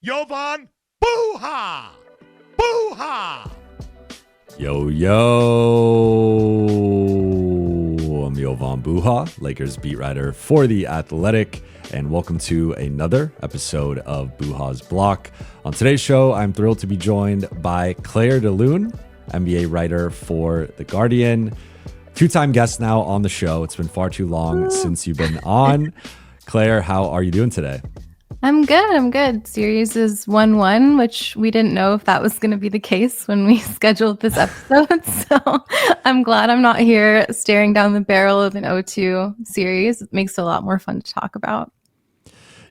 Jovan Buha! Buha! Yo, I'm Jovan Buha, Lakers beat writer for The Athletic, and welcome to another episode of Buha's Block. On today's show, I'm thrilled to be joined by Claire de Lune, NBA writer for The Guardian, two-time guest now on the show. It's been far too long since you've been on. Claire, how are you doing today? I'm good. Series is 1-1, which we didn't know if that was going to be the case when we scheduled this episode. So I'm glad I'm not here staring down the barrel of an 0-2 series. It makes it a lot more fun to talk about.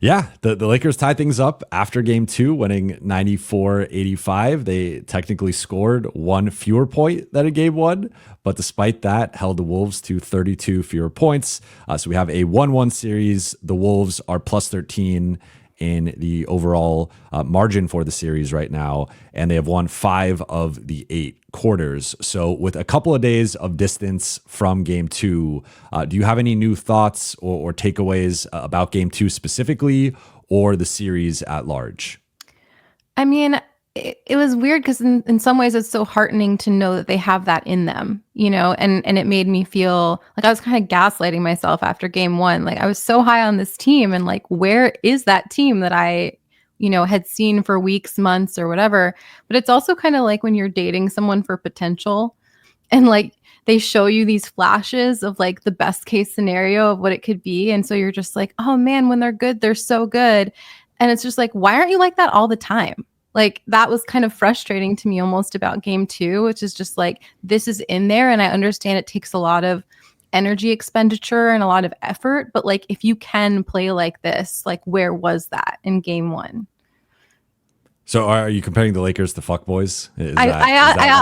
Yeah, the Lakers tied things up after game two, winning 94-85. They technically scored one fewer point than in game one, but despite that, held the Wolves to 32 fewer points. So we have a 1-1 series. The Wolves are plus 13 in the overall margin for the series right now, and they have won 5 of the 8 quarters. So with a couple of days of distance from game two, do you have any new thoughts or takeaways about game two specifically, or the series at large? I mean, it was weird because in some ways it's so heartening to know that they have that in them, and it made me feel like I was kind of gaslighting myself after game one. Like I was so high on this team and like, where is that team that I had seen for weeks, months or whatever. But it's also kind of like when you're dating someone for potential and like they show you these flashes of like the best case scenario of what it could be. And so you're just like, oh man, when they're good, they're so good. And it's just like, why aren't you like that all the time? Like that was kind of frustrating to me almost about game two, which is just like, this is in there. And I understand it takes a lot of energy expenditure and a lot of effort. But like, if you can play like this, like where was that in game one? So are you comparing the Lakers to fuckboys? I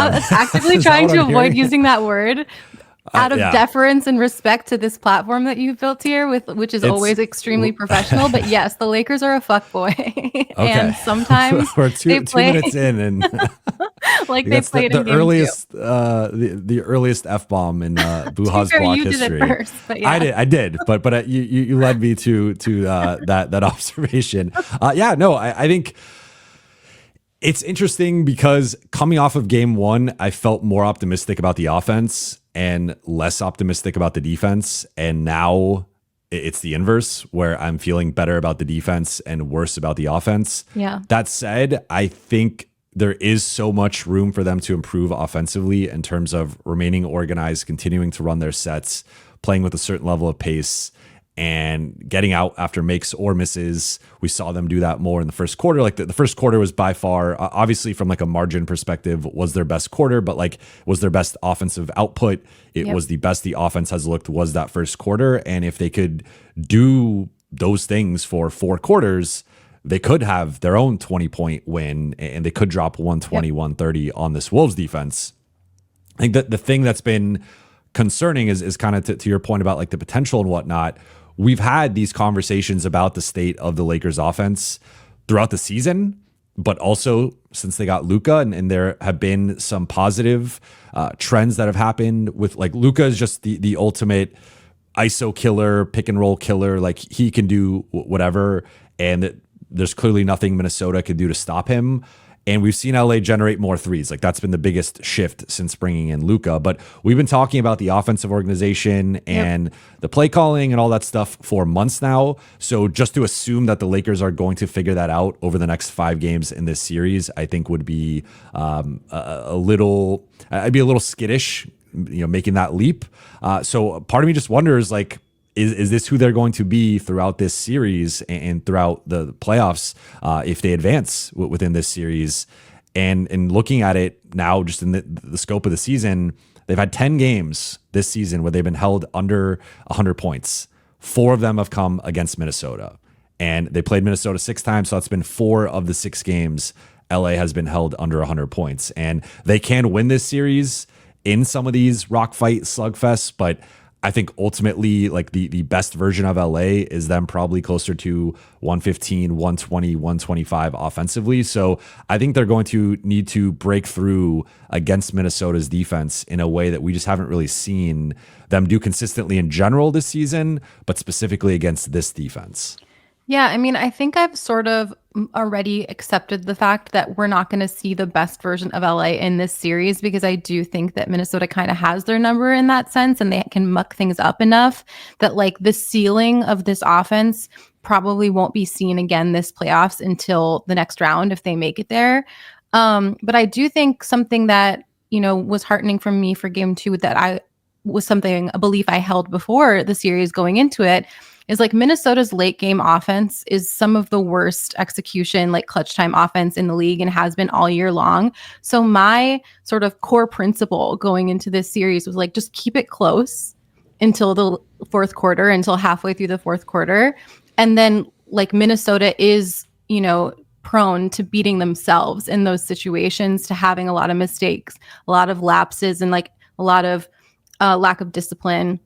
was actively trying to avoid using that word out of deference and respect to this platform that you've built here, which is always extremely professional. But yes, the Lakers are a fuckboy. Okay. And sometimes we're two minutes in and like they played the earliest the earliest F-bomb in Buha's block history. First, yeah. I did, but you led me to that observation. I think it's interesting because coming off of game one, I felt more optimistic about the offense and less optimistic about the defense. And now it's the inverse, where I'm feeling better about the defense and worse about the offense. Yeah. That said, I think there is so much room for them to improve offensively in terms of remaining organized, continuing to run their sets, playing with a certain level of pace, and getting out after makes or misses. We saw them do that more in the first quarter. Like the first quarter was by far, obviously from like a margin perspective, was their best quarter, but like was their best offensive output. It was the best the offense has looked was that first quarter. And if they could do those things for 4 quarters, they could have their own 20-point win and they could drop 120, 130 on this Wolves defense. I think that the thing that's been concerning is kind of to your point about like the potential and whatnot. We've had these conversations about the state of the Lakers offense throughout the season, but also since they got Luka, and there have been some positive trends that have happened with like Luka is just the ultimate ISO killer, pick and roll killer. Like he can do whatever, and there's clearly nothing Minnesota could do to stop him. And we've seen LA generate more threes. Like that's been the biggest shift since bringing in Luka. But we've been talking about the offensive organization and the play calling and all that stuff for months now. So just to assume that the Lakers are going to figure that out over the next 5 games in this series, I think would be I'd be a little skittish, making that leap. So part of me just wonders, like, is this who they're going to be throughout this series and throughout the playoffs if they advance within this series? And looking at it now, just in the scope of the season, they've had 10 games this season where they've been held under 100 points. 4 of them have come against Minnesota. And they played Minnesota 6 times, so that's been 4 of the 6 games LA has been held under 100 points. And they can win this series in some of these rock fight slugfests, but I think ultimately, like the best version of LA is them probably closer to 115, 120, 125 offensively. So I think they're going to need to break through against Minnesota's defense in a way that we just haven't really seen them do consistently in general this season, but specifically against this defense. Yeah, I mean, I think I've sort of already accepted the fact that we're not going to see the best version of LA in this series because I do think that Minnesota kind of has their number in that sense and they can muck things up enough that like the ceiling of this offense probably won't be seen again this playoffs until the next round if they make it there. But I do think something that, was heartening for me for game 2 that I was something, a belief I held before the series going into it is like Minnesota's late game offense is some of the worst execution, like clutch time offense in the league and has been all year long. So my sort of core principle going into this series was like, just keep it close until the fourth quarter, until halfway through the fourth quarter. And then like Minnesota is, prone to beating themselves in those situations, to having a lot of mistakes, a lot of lapses, and like a lot of lack of discipline.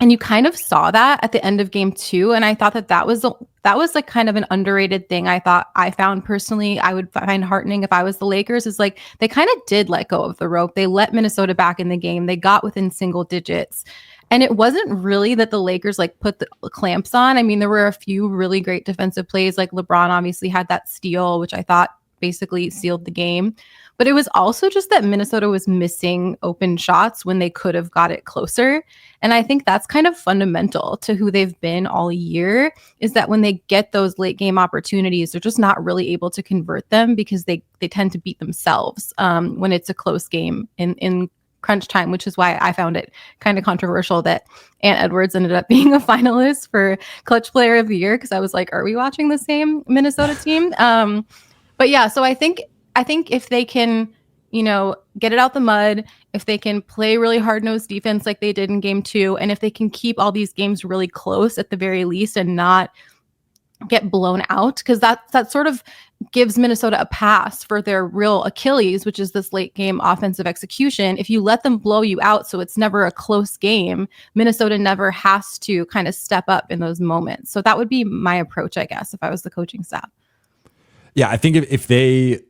And you kind of saw that at the end of game 2. And I thought that was like kind of an underrated thing. I found personally, I would find heartening if I was the Lakers, is like they kind of did let go of the rope. They let Minnesota back in the game. They got within single digits. And it wasn't really that the Lakers like put the clamps on. I mean, there were a few really great defensive plays. Like LeBron obviously had that steal, which I thought basically sealed the game. But it was also just that Minnesota was missing open shots when they could have got it closer. And I think that's kind of fundamental to who they've been all year, is that when they get those late game opportunities, they're just not really able to convert them because they tend to beat themselves when it's a close game in crunch time, which is why I found it kind of controversial that Ant Edwards ended up being a finalist for Clutch Player of the Year, because I was like, are we watching the same Minnesota team? But yeah, so I think if they can, get it out the mud, if they can play really hard-nosed defense like they did in game 2, and if they can keep all these games really close at the very least and not get blown out, because that sort of gives Minnesota a pass for their real Achilles, which is this late game offensive execution. If you let them blow you out so it's never a close game, Minnesota never has to kind of step up in those moments. So that would be my approach, I guess, if I was the coaching staff. Yeah, I think if they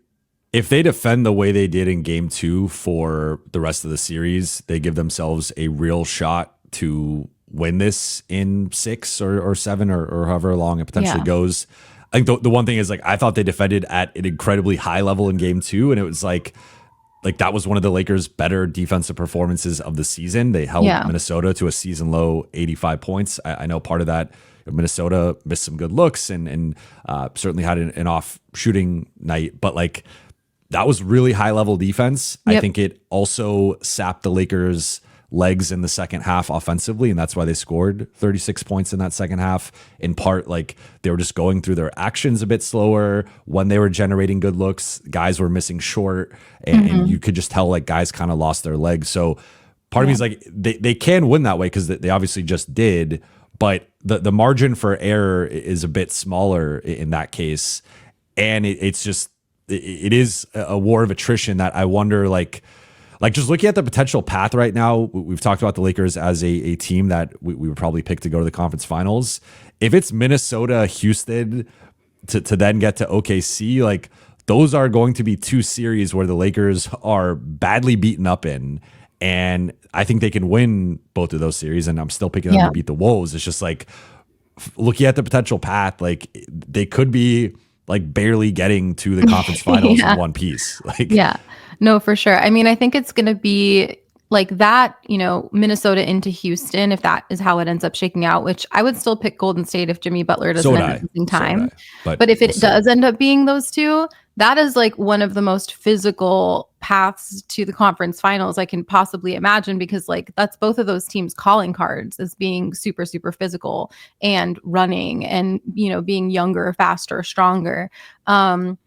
defend the way they did in game 2 for the rest of the series, they give themselves a real shot to win this in 6 or 7 or however long it potentially goes. I think the one thing is, like, I thought they defended at an incredibly high level in game 2, and it was like that was one of the Lakers' better defensive performances of the season. They held Minnesota to a season low 85 points. I know part of that, Minnesota missed some good looks and certainly had an off shooting night, but like that was really high level defense. Yep. I think it also sapped the Lakers' legs in the second half offensively, and that's why they scored 36 points in that second half. In part, like, they were just going through their actions a bit slower. When they were generating good looks, guys were missing short, and you could just tell like guys kind of lost their legs. So part of me is like, they can win that way because they obviously just did, but the margin for error is a bit smaller in that case. And it's just, it is a war of attrition that I wonder, like just looking at the potential path right now, we've talked about the Lakers as a team that we would probably pick to go to the conference finals. If it's Minnesota, Houston to then get to OKC, like those are going to be 2 series where the Lakers are badly beaten up in. And I think they can win both of those series. And I'm still picking them to beat the Wolves. It's just like looking at the potential path, like they could be like barely getting to the conference finals in one piece. Like, no, for sure. I mean, I think it's going to be like that, Minnesota into Houston, if that is how it ends up shaking out, which I would still pick Golden State if Jimmy Butler doesn't end up missing time. But if it does end up being those two, that is like one of the most physical paths to the conference finals I can possibly imagine, because like that's both of those teams' calling cards as being super, super physical and running and, being younger, faster, stronger. Obviously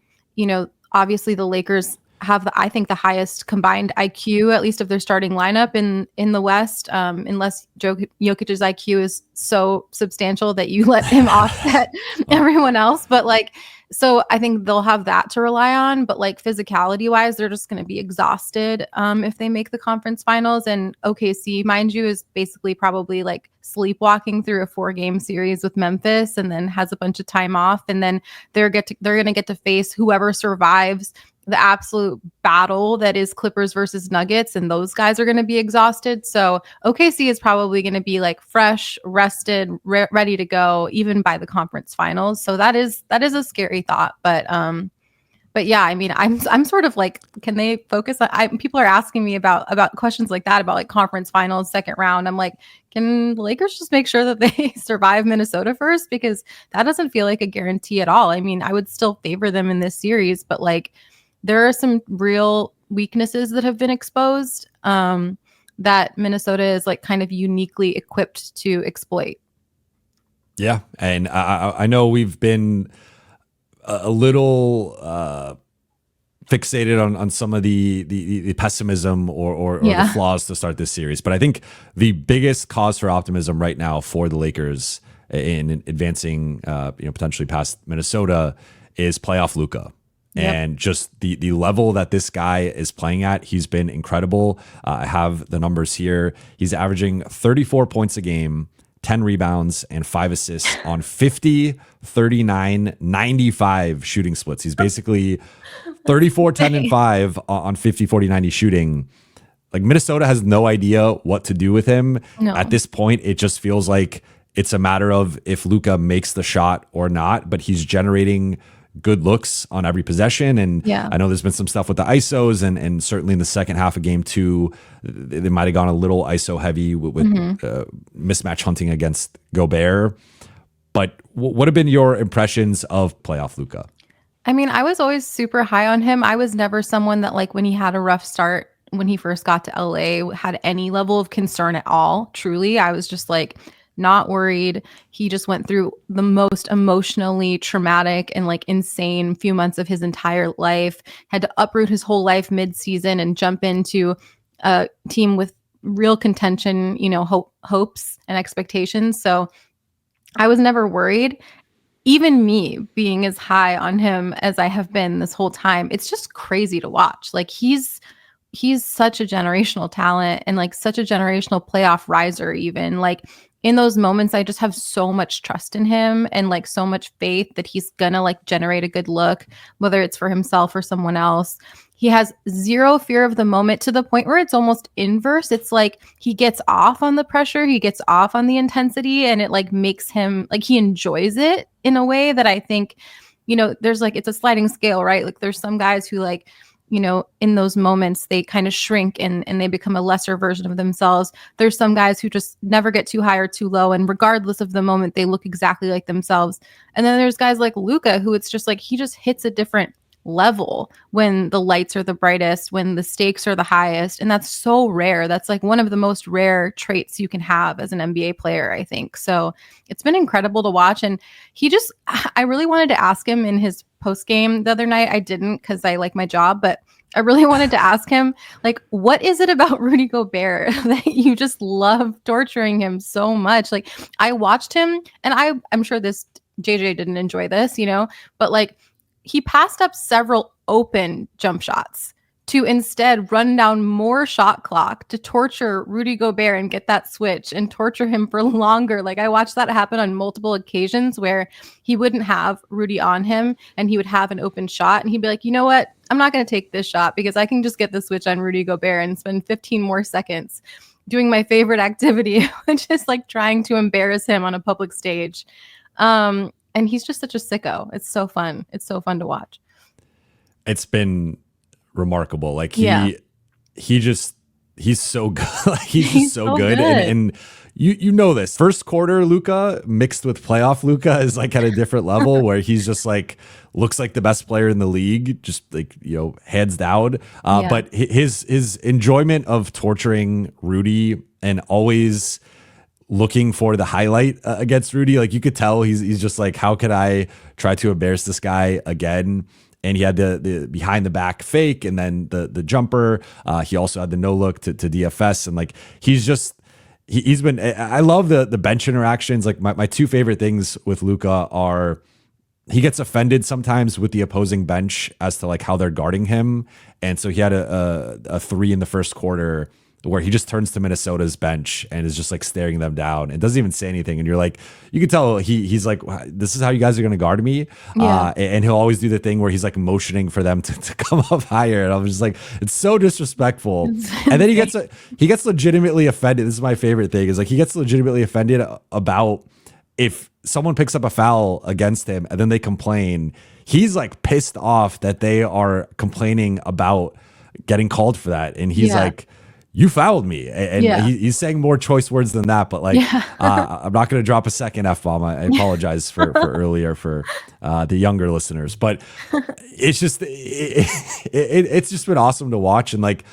the Lakers have I think the highest combined IQ, at least of their starting lineup in the West, unless Jokic's IQ is so substantial that you let him offset everyone else. But like, so I think they'll have that to rely on. But like physicality wise, they're just going to be exhausted if they make the conference finals. And OKC, mind you, is basically probably like sleepwalking through a 4-game series with Memphis, and then has a bunch of time off, and then they're going to get to face whoever survives the absolute battle that is Clippers versus Nuggets, and those guys are going to be exhausted. So OKC is probably going to be like fresh, rested, ready to go, even by the conference finals. So that is a scary thought, but yeah, I mean, I'm sort of like, can they focus on? People are asking me about questions like that, about like conference finals, second round. I'm like, can the Lakers just make sure that they survive Minnesota first? Because that doesn't feel like a guarantee at all. I mean, I would still favor them in this series, but like, there are some real weaknesses that have been exposed that Minnesota is like kind of uniquely equipped to exploit. Yeah, and I know we've been a little fixated on some of the pessimism or the flaws to start this series, but I think the biggest cause for optimism right now for the Lakers in advancing, potentially past Minnesota is playoff Luka. Yep. And just the level that this guy is playing at, he's been incredible. I have the numbers here. He's averaging 34 points a game, 10 rebounds, and 5 assists on 50, 39, 95 shooting splits. He's basically 34, 10, and 5 on 50, 40, 90 shooting. Like, Minnesota has no idea what to do with him. No. At this point, it just feels like it's a matter of if Luka makes the shot or not, but he's generating good looks on every possession. And I know there's been some stuff with the ISOs, and certainly in the second half of game 2, they might have gone a little ISO heavy with mismatch hunting against Gobert. But what have been your impressions of playoff Luka? I mean, I was always super high on him. I was never someone that, like, when he had a rough start, when he first got to LA, had any level of concern at all. Truly, I was just like, not worried. He just went through the most emotionally traumatic and like insane few months of his entire life, had to uproot his whole life mid-season and jump into a team with real contention, hopes and expectations. So I was never worried. Even me being as high on him as I have been this whole time, it's just crazy to watch. Like, he's such a generational talent and like such a generational playoff riser. Even like, in those moments, I just have so much trust in him and like so much faith that he's gonna like generate a good look, whether it's for himself or someone else. He has zero fear of the moment, to the point where it's almost inverse. It's like he gets off on the pressure, he gets off on the intensity, and it like makes him like, he enjoys it in a way that I think, there's like, it's a sliding scale, right? Like, there's some guys who like, in those moments, they kind of shrink and they become a lesser version of themselves. There's some guys who just never get too high or too low, and regardless of the moment, they look exactly like themselves. And then there's guys like Luka, who it's just like, he just hits a different level when the lights are the brightest, when the stakes are the highest. And that's so rare. That's like one of the most rare traits you can have as an NBA player, I think. So it's been incredible to watch. And I really wanted to ask him in his post game the other night. I didn't, because I like my job, but I really wanted to ask him, like, what is it about Rudy Gobert that you just love torturing him so much? Like, I watched him, and I'm sure this JJ didn't enjoy this, but like, he passed up several open jump shots to instead run down more shot clock to torture Rudy Gobert and get that switch and torture him for longer. Like, I watched that happen on multiple occasions where he wouldn't have Rudy on him and he would have an open shot and he'd be like, you know what? I'm not going to take this shot because I can just get the switch on Rudy Gobert and spend 15 more seconds doing my favorite activity, which is like trying to embarrass him on a public stage. And he's just such a sicko. It's so fun. It's so fun to watch. It's been remarkable. Like he's so good. Like, he's just so good. And you know this. First quarter Luka mixed with playoff Luka is like at a different level where he's just like looks like the best player in the league, just like, hands down. But his enjoyment of torturing Rudy and always looking for the highlight against Rudy, like, you could tell he's just like, how could I try to embarrass this guy again? And he had the behind the back fake and then the jumper. He also had the no look to DFS. And like, he's been, I love the bench interactions. Like, my two favorite things with Luka are he gets offended sometimes with the opposing bench as to like how they're guarding him. And so he had a three in the first quarter where he just turns to Minnesota's bench and is just like staring them down and doesn't even say anything. And you're like, you can tell he's like, this is how you guys are going to guard me. Yeah. And he'll always do the thing where he's like motioning for them to come up higher. And I'm just like, it's so disrespectful. And then he gets legitimately offended. This is my favorite thing, is like he gets legitimately offended about if someone picks up a foul against him and then they complain. He's like pissed off that they are complaining about getting called for that. And he's like, you fouled me. And he's saying more choice words than that. But like, I'm not going to drop a second F-bomb. I apologize for earlier for the younger listeners. But it's just, it's just been awesome to watch. And like,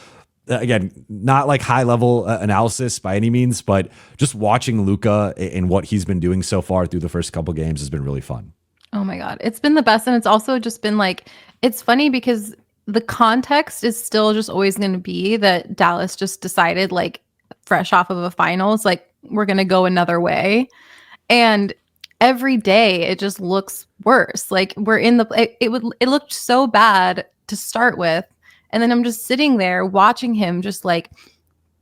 again, not like high level analysis by any means, but just watching Luka and what he's been doing so far through the first couple games has been really fun. Oh my God. It's been the best. And it's also just been like, it's funny because the context is still just always going to be that Dallas just decided, like, fresh off of a finals, like, we're going to go another way. And every day it just looks worse. Like, we're in the, it looked so bad to start with. And then I'm just sitting there watching him just like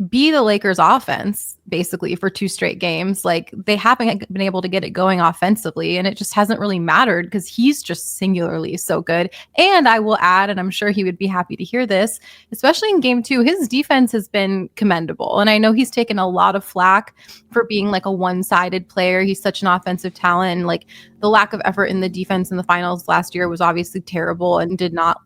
be the Lakers offense basically for 2 straight games. Like, they haven't been able to get it going offensively, and it just hasn't really mattered because he's just singularly so good. And I will add, and I'm sure he would be happy to hear this, especially in game 2, his defense has been commendable. And I know he's taken a lot of flack for being like a one-sided player. He's such an offensive talent. And like, the lack of effort in the defense in the finals last year was obviously terrible and did not,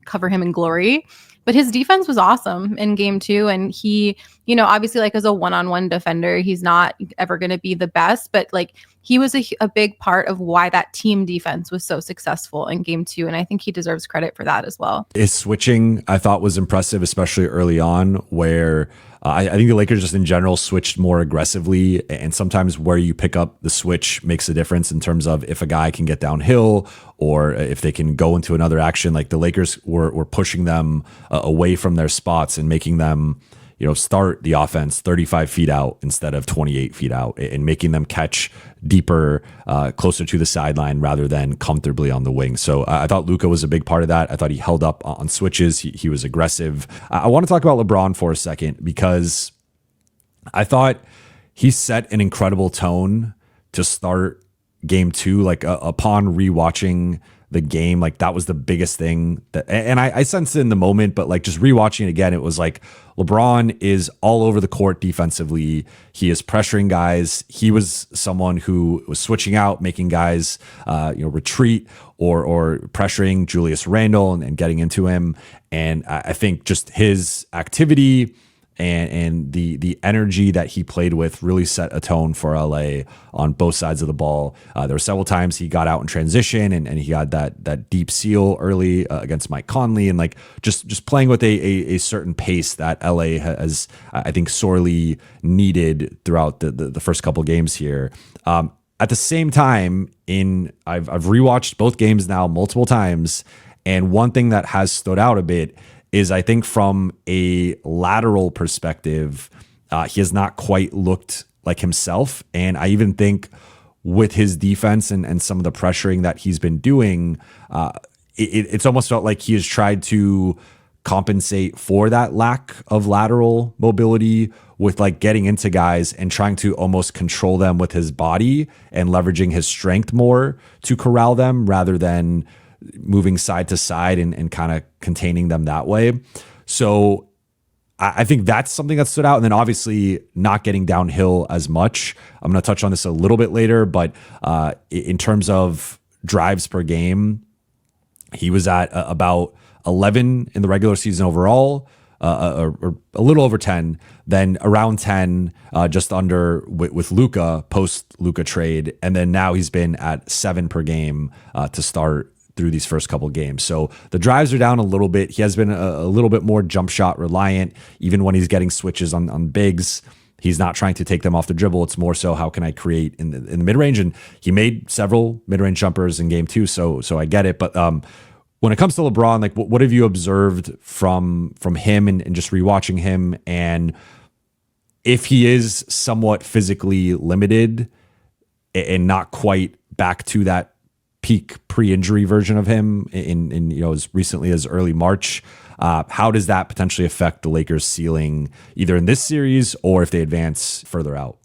cover him in glory. But his defense was awesome in game 2. And he, obviously, like, as a one-on-one defender, he's not ever going to be the best, but like, he was a big part of why that team defense was so successful in game 2. And I think he deserves credit for that as well. His switching, I thought, was impressive, especially early on, where I think the Lakers just in general switched more aggressively. And sometimes where you pick up the switch makes a difference in terms of if a guy can get downhill or if they can go into another action. Like, the Lakers were pushing them away from their spots and making them, start the offense 35 feet out instead of 28 feet out, and making them catch deeper, closer to the sideline rather than comfortably on the wing. So I thought Luka was a big part of that. I thought he held up on switches. He was aggressive. I want to talk about LeBron for a second, because I thought he set an incredible tone to start game 2. Like, upon rewatching the game, like, that was the biggest thing that, and I sensed it in the moment, but like, just rewatching it again, it was like, LeBron is all over the court defensively. He is pressuring guys. He was someone who was switching out, making guys, retreat, or pressuring Julius Randle and getting into him. And I think just his activity and the energy that he played with really set a tone for LA on both sides of the ball. There were several times he got out in transition and he had that deep seal early against Mike Conley, and like just playing with a certain pace that LA has, I think, sorely needed throughout the first couple games here. At the same time, I've rewatched both games now multiple times, and one thing that has stood out a bit is, I think, from a lateral perspective, he has not quite looked like himself. And I even think with his defense and some of the pressuring that he's been doing, it's almost felt like he has tried to compensate for that lack of lateral mobility with like getting into guys and trying to almost control them with his body and leveraging his strength more to corral them rather than moving side to side and kind of containing them that way. So I think that's something that stood out. And then obviously not getting downhill as much. I'm going to touch on this a little bit later, but in terms of drives per game, he was at about 11 in the regular season overall, or a little over 10, then around 10, just under with Luka, post Luka trade. And then now he's been at 7 per game to start through these first couple games. So the drives are down a little bit. He has been a little bit more jump shot reliant, even when he's getting switches on bigs. He's not trying to take them off the dribble. It's more so, how can I create in the mid-range? And he made several mid-range jumpers in game 2. So I get it. But when it comes to LeBron, like, what have you observed from him and just rewatching him? And if he is somewhat physically limited and not quite back to that peak pre-injury version of him in as recently as early March. How does that potentially affect the Lakers' ceiling, either in this series or if they advance further out?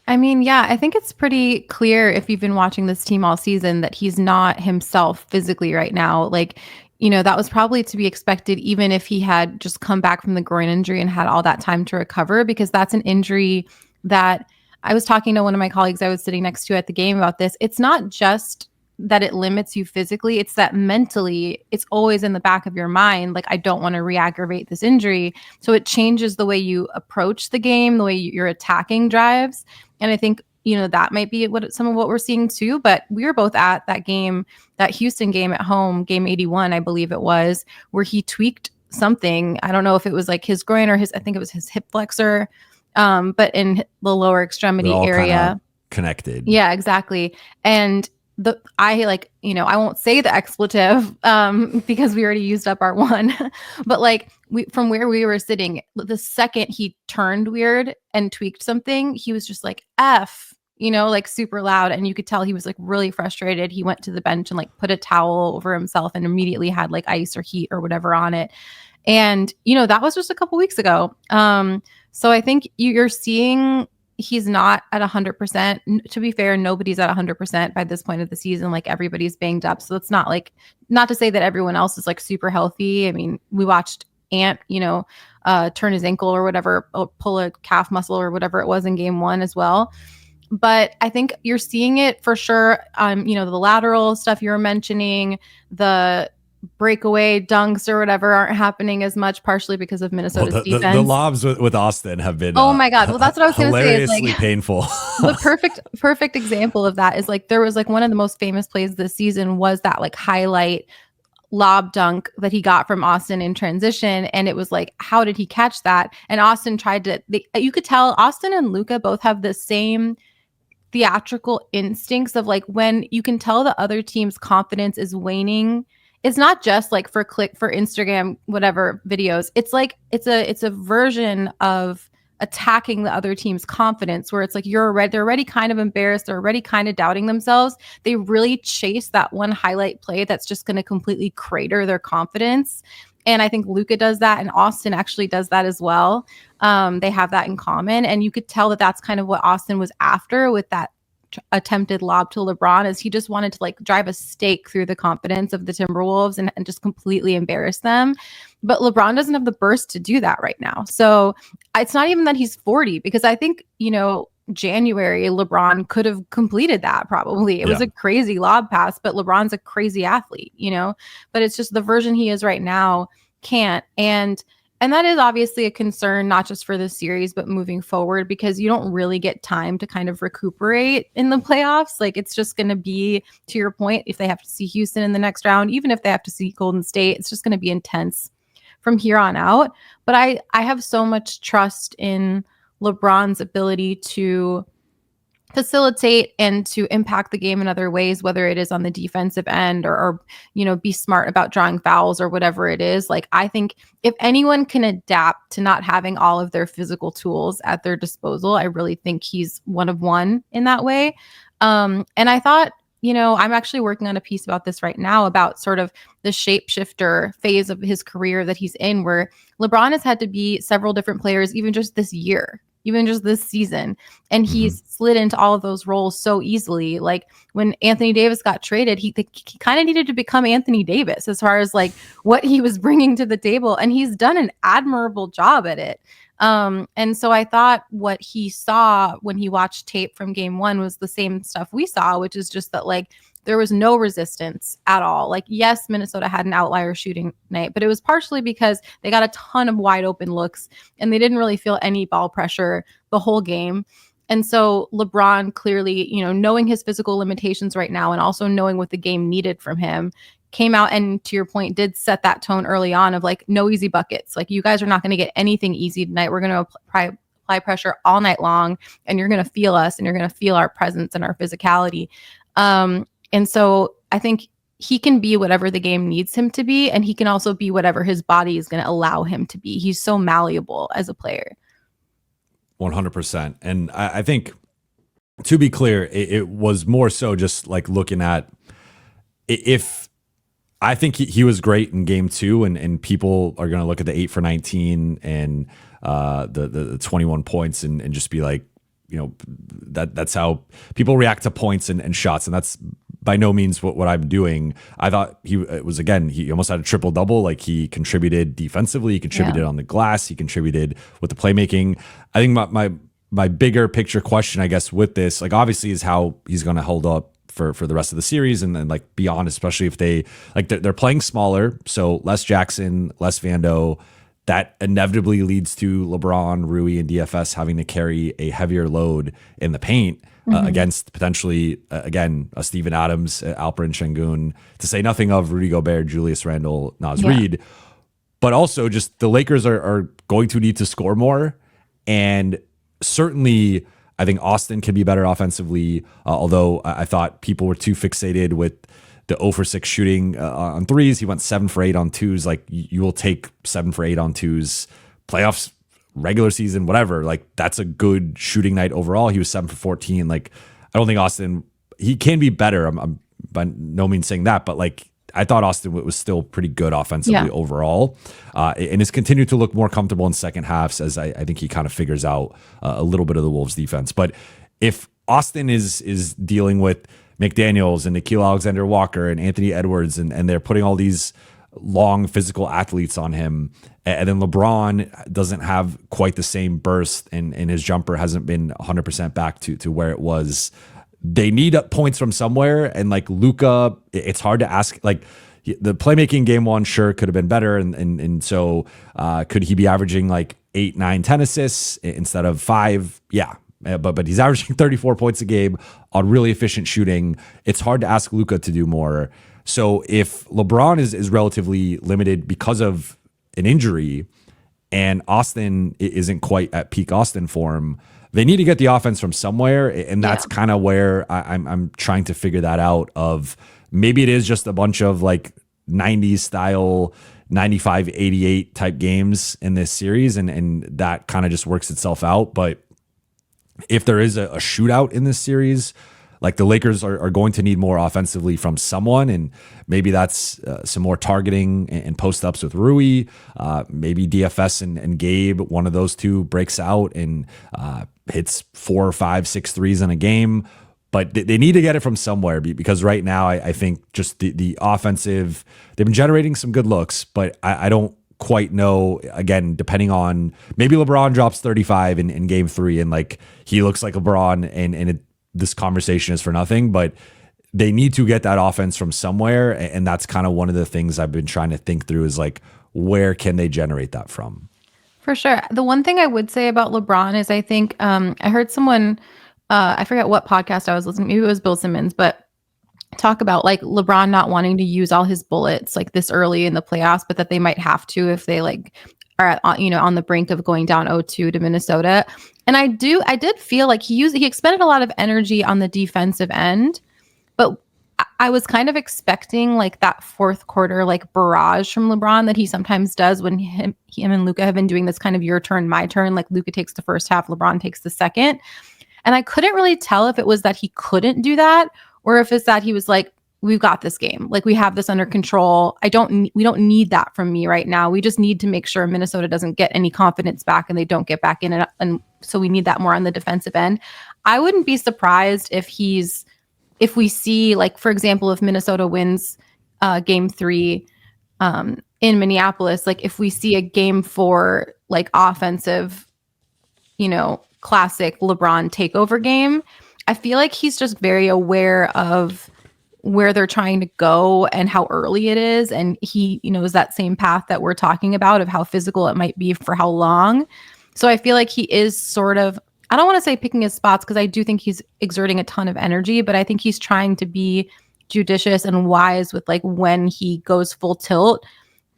I mean, yeah, I think it's pretty clear if you've been watching this team all season that he's not himself physically right now. Like, that was probably to be expected, even if he had just come back from the groin injury and had all that time to recover, because that's an injury that I was talking to one of my colleagues I was sitting next to at the game about this. It's not just that it limits you physically, it's that mentally it's always in the back of your mind, like, I don't want to re-aggravate this injury. So it changes the way you approach the game, the way you're attacking drives. And I think that might be some of what we're seeing too. But we were both at that game, that Houston game at home, game 81, I believe it was, where he tweaked something. I don't know if it was like his groin or I think it was his hip flexor, but in the lower extremity area. Connected. Yeah, exactly. And I won't say the expletive because we already used up our one, but like from where we were sitting, the second he turned weird and tweaked something, he was just like F, like super loud. And you could tell he was like really frustrated. He went to the bench and like put a towel over himself and immediately had like ice or heat or whatever on it. And, that was just a couple weeks ago. So I think you're seeing he's not at 100%. To be fair, nobody's at 100% by this point of the season. Like, everybody's banged up. So it's not to say that everyone else is like super healthy. I mean, we watched Ant, turn his ankle or whatever, or pull a calf muscle or whatever it was in game 1 as well. But I think you're seeing it for sure. The lateral stuff you were mentioning, the breakaway dunks or whatever aren't happening as much, partially because of Minnesota's defense. The lobs with Austin have been oh my god, well, that's what I was going to say, is hilariously painful. The perfect example of that is like there was like one of the most famous plays this season was that like highlight lob dunk that he got from Austin in transition, and it was like, how did he catch that? And Austin you could tell Austin and Luka both have the same theatrical instincts of like, when you can tell the other team's confidence is waning. It's not just like for Instagram, whatever videos. It's like, it's a version of attacking the other team's confidence where it's like they're already kind of embarrassed. They're already kind of doubting themselves. They really chase that one highlight play that's just going to completely crater their confidence. And I think Luka does that, and Austin actually does that as well. They have that in common. And you could tell that that's kind of what Austin was after with that attempted lob to LeBron, is he just wanted to like drive a stake through the confidence of the Timberwolves and just completely embarrass them. But LeBron doesn't have the burst to do that right now. So it's not even that he's 40, because I think, January, LeBron could have completed that probably. It was a crazy lob pass, but LeBron's a crazy athlete, but it's just the version he is right now can't. And that is obviously a concern, not just for this series, but moving forward, because you don't really get time to kind of recuperate in the playoffs. Like, it's just going to be, to your point, if they have to see Houston in the next round, even if they have to see Golden State, it's just going to be intense from here on out. But I have so much trust in LeBron's ability to facilitate and to impact the game in other ways, whether it is on the defensive end or be smart about drawing fouls or whatever it is. Like, I think if anyone can adapt to not having all of their physical tools at their disposal, I really think he's one of one in that way. And I thought, I'm actually working on a piece about this right now, about sort of the shapeshifter phase of his career that he's in, where LeBron has had to be several different players, even just this year, even just this season. And he's slid into all of those roles so easily. Like, when Anthony Davis got traded, he kind of needed to become Anthony Davis as far as like what he was bringing to the table. And he's done an admirable job at it. And so I thought what he saw when he watched tape from game 1 was the same stuff we saw, which is just that like there was no resistance at all. Like, yes, Minnesota had an outlier shooting night, but it was partially because they got a ton of wide open looks and they didn't really feel any ball pressure the whole game. And so LeBron clearly, knowing his physical limitations right now and also knowing what the game needed from him, came out and, to your point, did set that tone early on of like, no easy buckets. Like, you guys are not going to get anything easy tonight. We're going to apply pressure all night long, and you're going to feel us, and you're going to feel our presence and our physicality. And so I think he can be whatever the game needs him to be, and he can also be whatever his body is going to allow him to be. He's so malleable as a player. 100%. And I think, to be clear, it was more so just like looking at if I think he was great in game 2, and people are going to look at the 8 for 19 and the 21 points and just be like, that's how people react to points and shots. And that's by no means what I'm doing. I thought he almost had a triple double. Like, he contributed defensively, he contributed on the glass, he contributed with the playmaking. I think my bigger picture question, I guess, with this, like, obviously, is how he's going to hold up for the rest of the series and then like beyond, especially if they're playing smaller, so less Jackson, less Vando. That inevitably leads to LeBron, Rui, and DFS having to carry a heavier load in the paint against potentially, again, a Steven Adams, Alperen Şengün, to say nothing of Rudy Gobert, Julius Randle, Naz Reid. But also just the Lakers are going to need to score more. And certainly I think Austin can be better offensively, although I thought people were too fixated with the 0 for 6 shooting on threes. He went 7 for 8 on twos. Like, you will take 7 for 8 on twos, playoffs, regular season, whatever. Like, that's a good shooting night overall. He was 7 for 14. Like, I don't think Austin, he can be better. I'm by no means saying that, but like, I thought Austin was still pretty good offensively overall, and has continued to look more comfortable in second halves as I think he kind of figures out a little bit of the Wolves defense. But if Austin is dealing with McDaniels and Nikhil Alexander-Walker and Anthony Edwards, and they're putting all these long physical athletes on him, and then LeBron doesn't have quite the same burst, and his jumper hasn't been 100% back to where it was, they need points from somewhere. And like Luka, it's hard to ask. Like, the playmaking game 1 sure could have been better, and so could he be averaging like 8, 9, 10 assists instead of 5? Yeah, but he's averaging 34 points a game on really efficient shooting. It's hard to ask Luka to do more. So if LeBron is relatively limited because of an injury, and Austin isn't quite at peak Austin form, they need to get the offense from somewhere, and that's kind of where I'm trying to figure that out. Of maybe it is just a bunch of like 90s style 95-88 type games in this series, and that kind of just works itself out. But if there is a shootout in this series, like, the Lakers are going to need more offensively from someone, and maybe that's some more targeting and post-ups with Rui. Maybe DFS and Gabe, one of those two, breaks out and hits 4 or 5, 6 threes in a game. But they need to get it from somewhere, because right now I think just the offensive, they've been generating some good looks, but I don't quite know, again, depending on, maybe LeBron drops 35 in game 3 and like he looks like LeBron and this conversation is for nothing, but they need to get that offense from somewhere. And that's kind of one of the things I've been trying to think through, is like, where can they generate that from? For sure. The one thing I would say about LeBron is I think I heard someone, I forget what podcast I was listening, maybe it was Bill Simmons, but talk about like LeBron not wanting to use all his bullets like this early in the playoffs, but that they might have to if they like are on the brink of going down 0-2 to Minnesota. And I did feel like he expended a lot of energy on the defensive end, but I was kind of expecting like that fourth quarter like barrage from LeBron that he sometimes does when him and Luka have been doing this kind of your turn, my turn. Like, Luka takes the first half, LeBron takes the second. And I couldn't really tell if it was that he couldn't do that or if it's that he was like, we've got this game. Like, we have this under control. We don't need that from me right now. We just need to make sure Minnesota doesn't get any confidence back and they don't get back in it. And so we need that more on the defensive end. I wouldn't be surprised if we see, like, for example, if Minnesota wins game 3 in Minneapolis, like if we see a game 4, like offensive, classic LeBron takeover game, I feel like he's just very aware of where they're trying to go and how early it is. And he, is that same path that we're talking about of how physical it might be for how long. So I feel like he is sort of, I don't want to say picking his spots, because I do think he's exerting a ton of energy, but I think he's trying to be judicious and wise with like when he goes full tilt,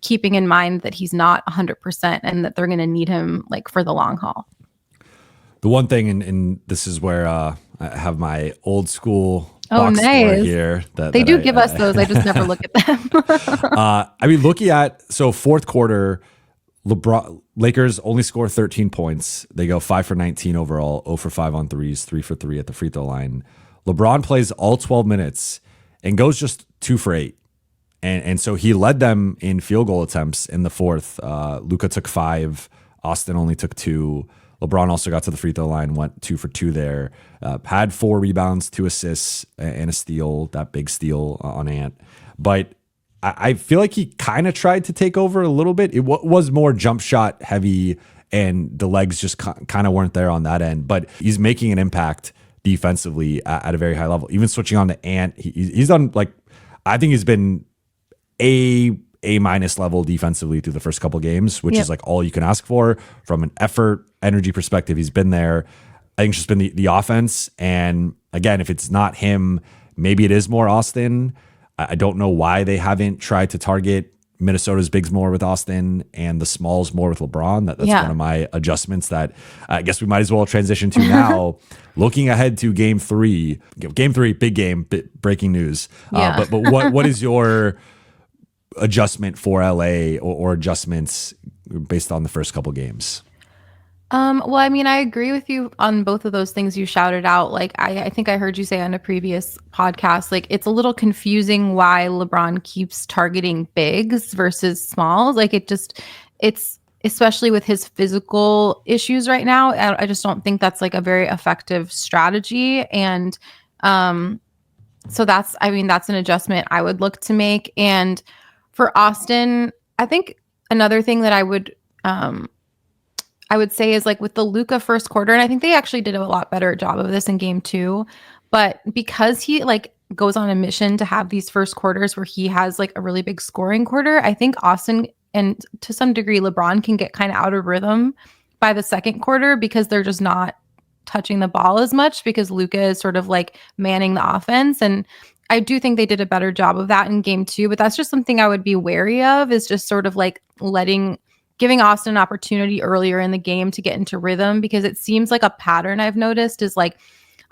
keeping in mind that he's not 100% and that they're going to need him like for the long haul. The one thing, and this is where I have my old school box score here. They do give us those. I just never look at them. Looking at, so fourth quarter, Lakers only score 13 points. They go 5 for 19 overall, 0 for 5 on threes, 3 for 3 at the free throw line. LeBron plays all 12 minutes and goes just 2 for 8. And so he led them in field goal attempts in the fourth. Luka took 5. Austin only took 2. LeBron also got to the free throw line, went 2 for 2 there. Had 4 rebounds, 2 assists, and a steal, that big steal on Ant. But I feel like he kind of tried to take over a little bit. It was more jump shot heavy, and the legs just kind of weren't there on that end. But he's making an impact defensively at a very high level. Even switching on to Ant, he's done, like, I think he's been A- level defensively through the first couple games, which is like all you can ask for from an effort, energy perspective. He's been there. I think it's just been the offense. And again, if it's not him, maybe it is more Austin. I don't know why they haven't tried to target Minnesota's bigs more with Austin and the smalls more with LeBron. That's one of my adjustments that I guess we might as well transition to now. Looking ahead to game 3, big game, breaking news. But what is your adjustment for LA or adjustments based on the first couple games? Well, I mean, I agree with you on both of those things you shouted out. Like, I think I heard you say on a previous podcast, like, it's a little confusing why LeBron keeps targeting bigs versus smalls. Like, it's especially with his physical issues right now. I just don't think that's like a very effective strategy. And so that's an adjustment I would look to make. And for Austin, I think another thing that I would say is, like, with the Luka first quarter, and I think they actually did a lot better job of this in game 2, but because he, like, goes on a mission to have these first quarters where he has, like, a really big scoring quarter, I think Austin and to some degree LeBron can get kind of out of rhythm by the second quarter because they're just not touching the ball as much because Luka is sort of like manning the offense. And I do think they did a better job of that in game 2, but that's just something I would be wary of, is just sort of like giving Austin an opportunity earlier in the game to get into rhythm, because it seems like a pattern I've noticed is, like,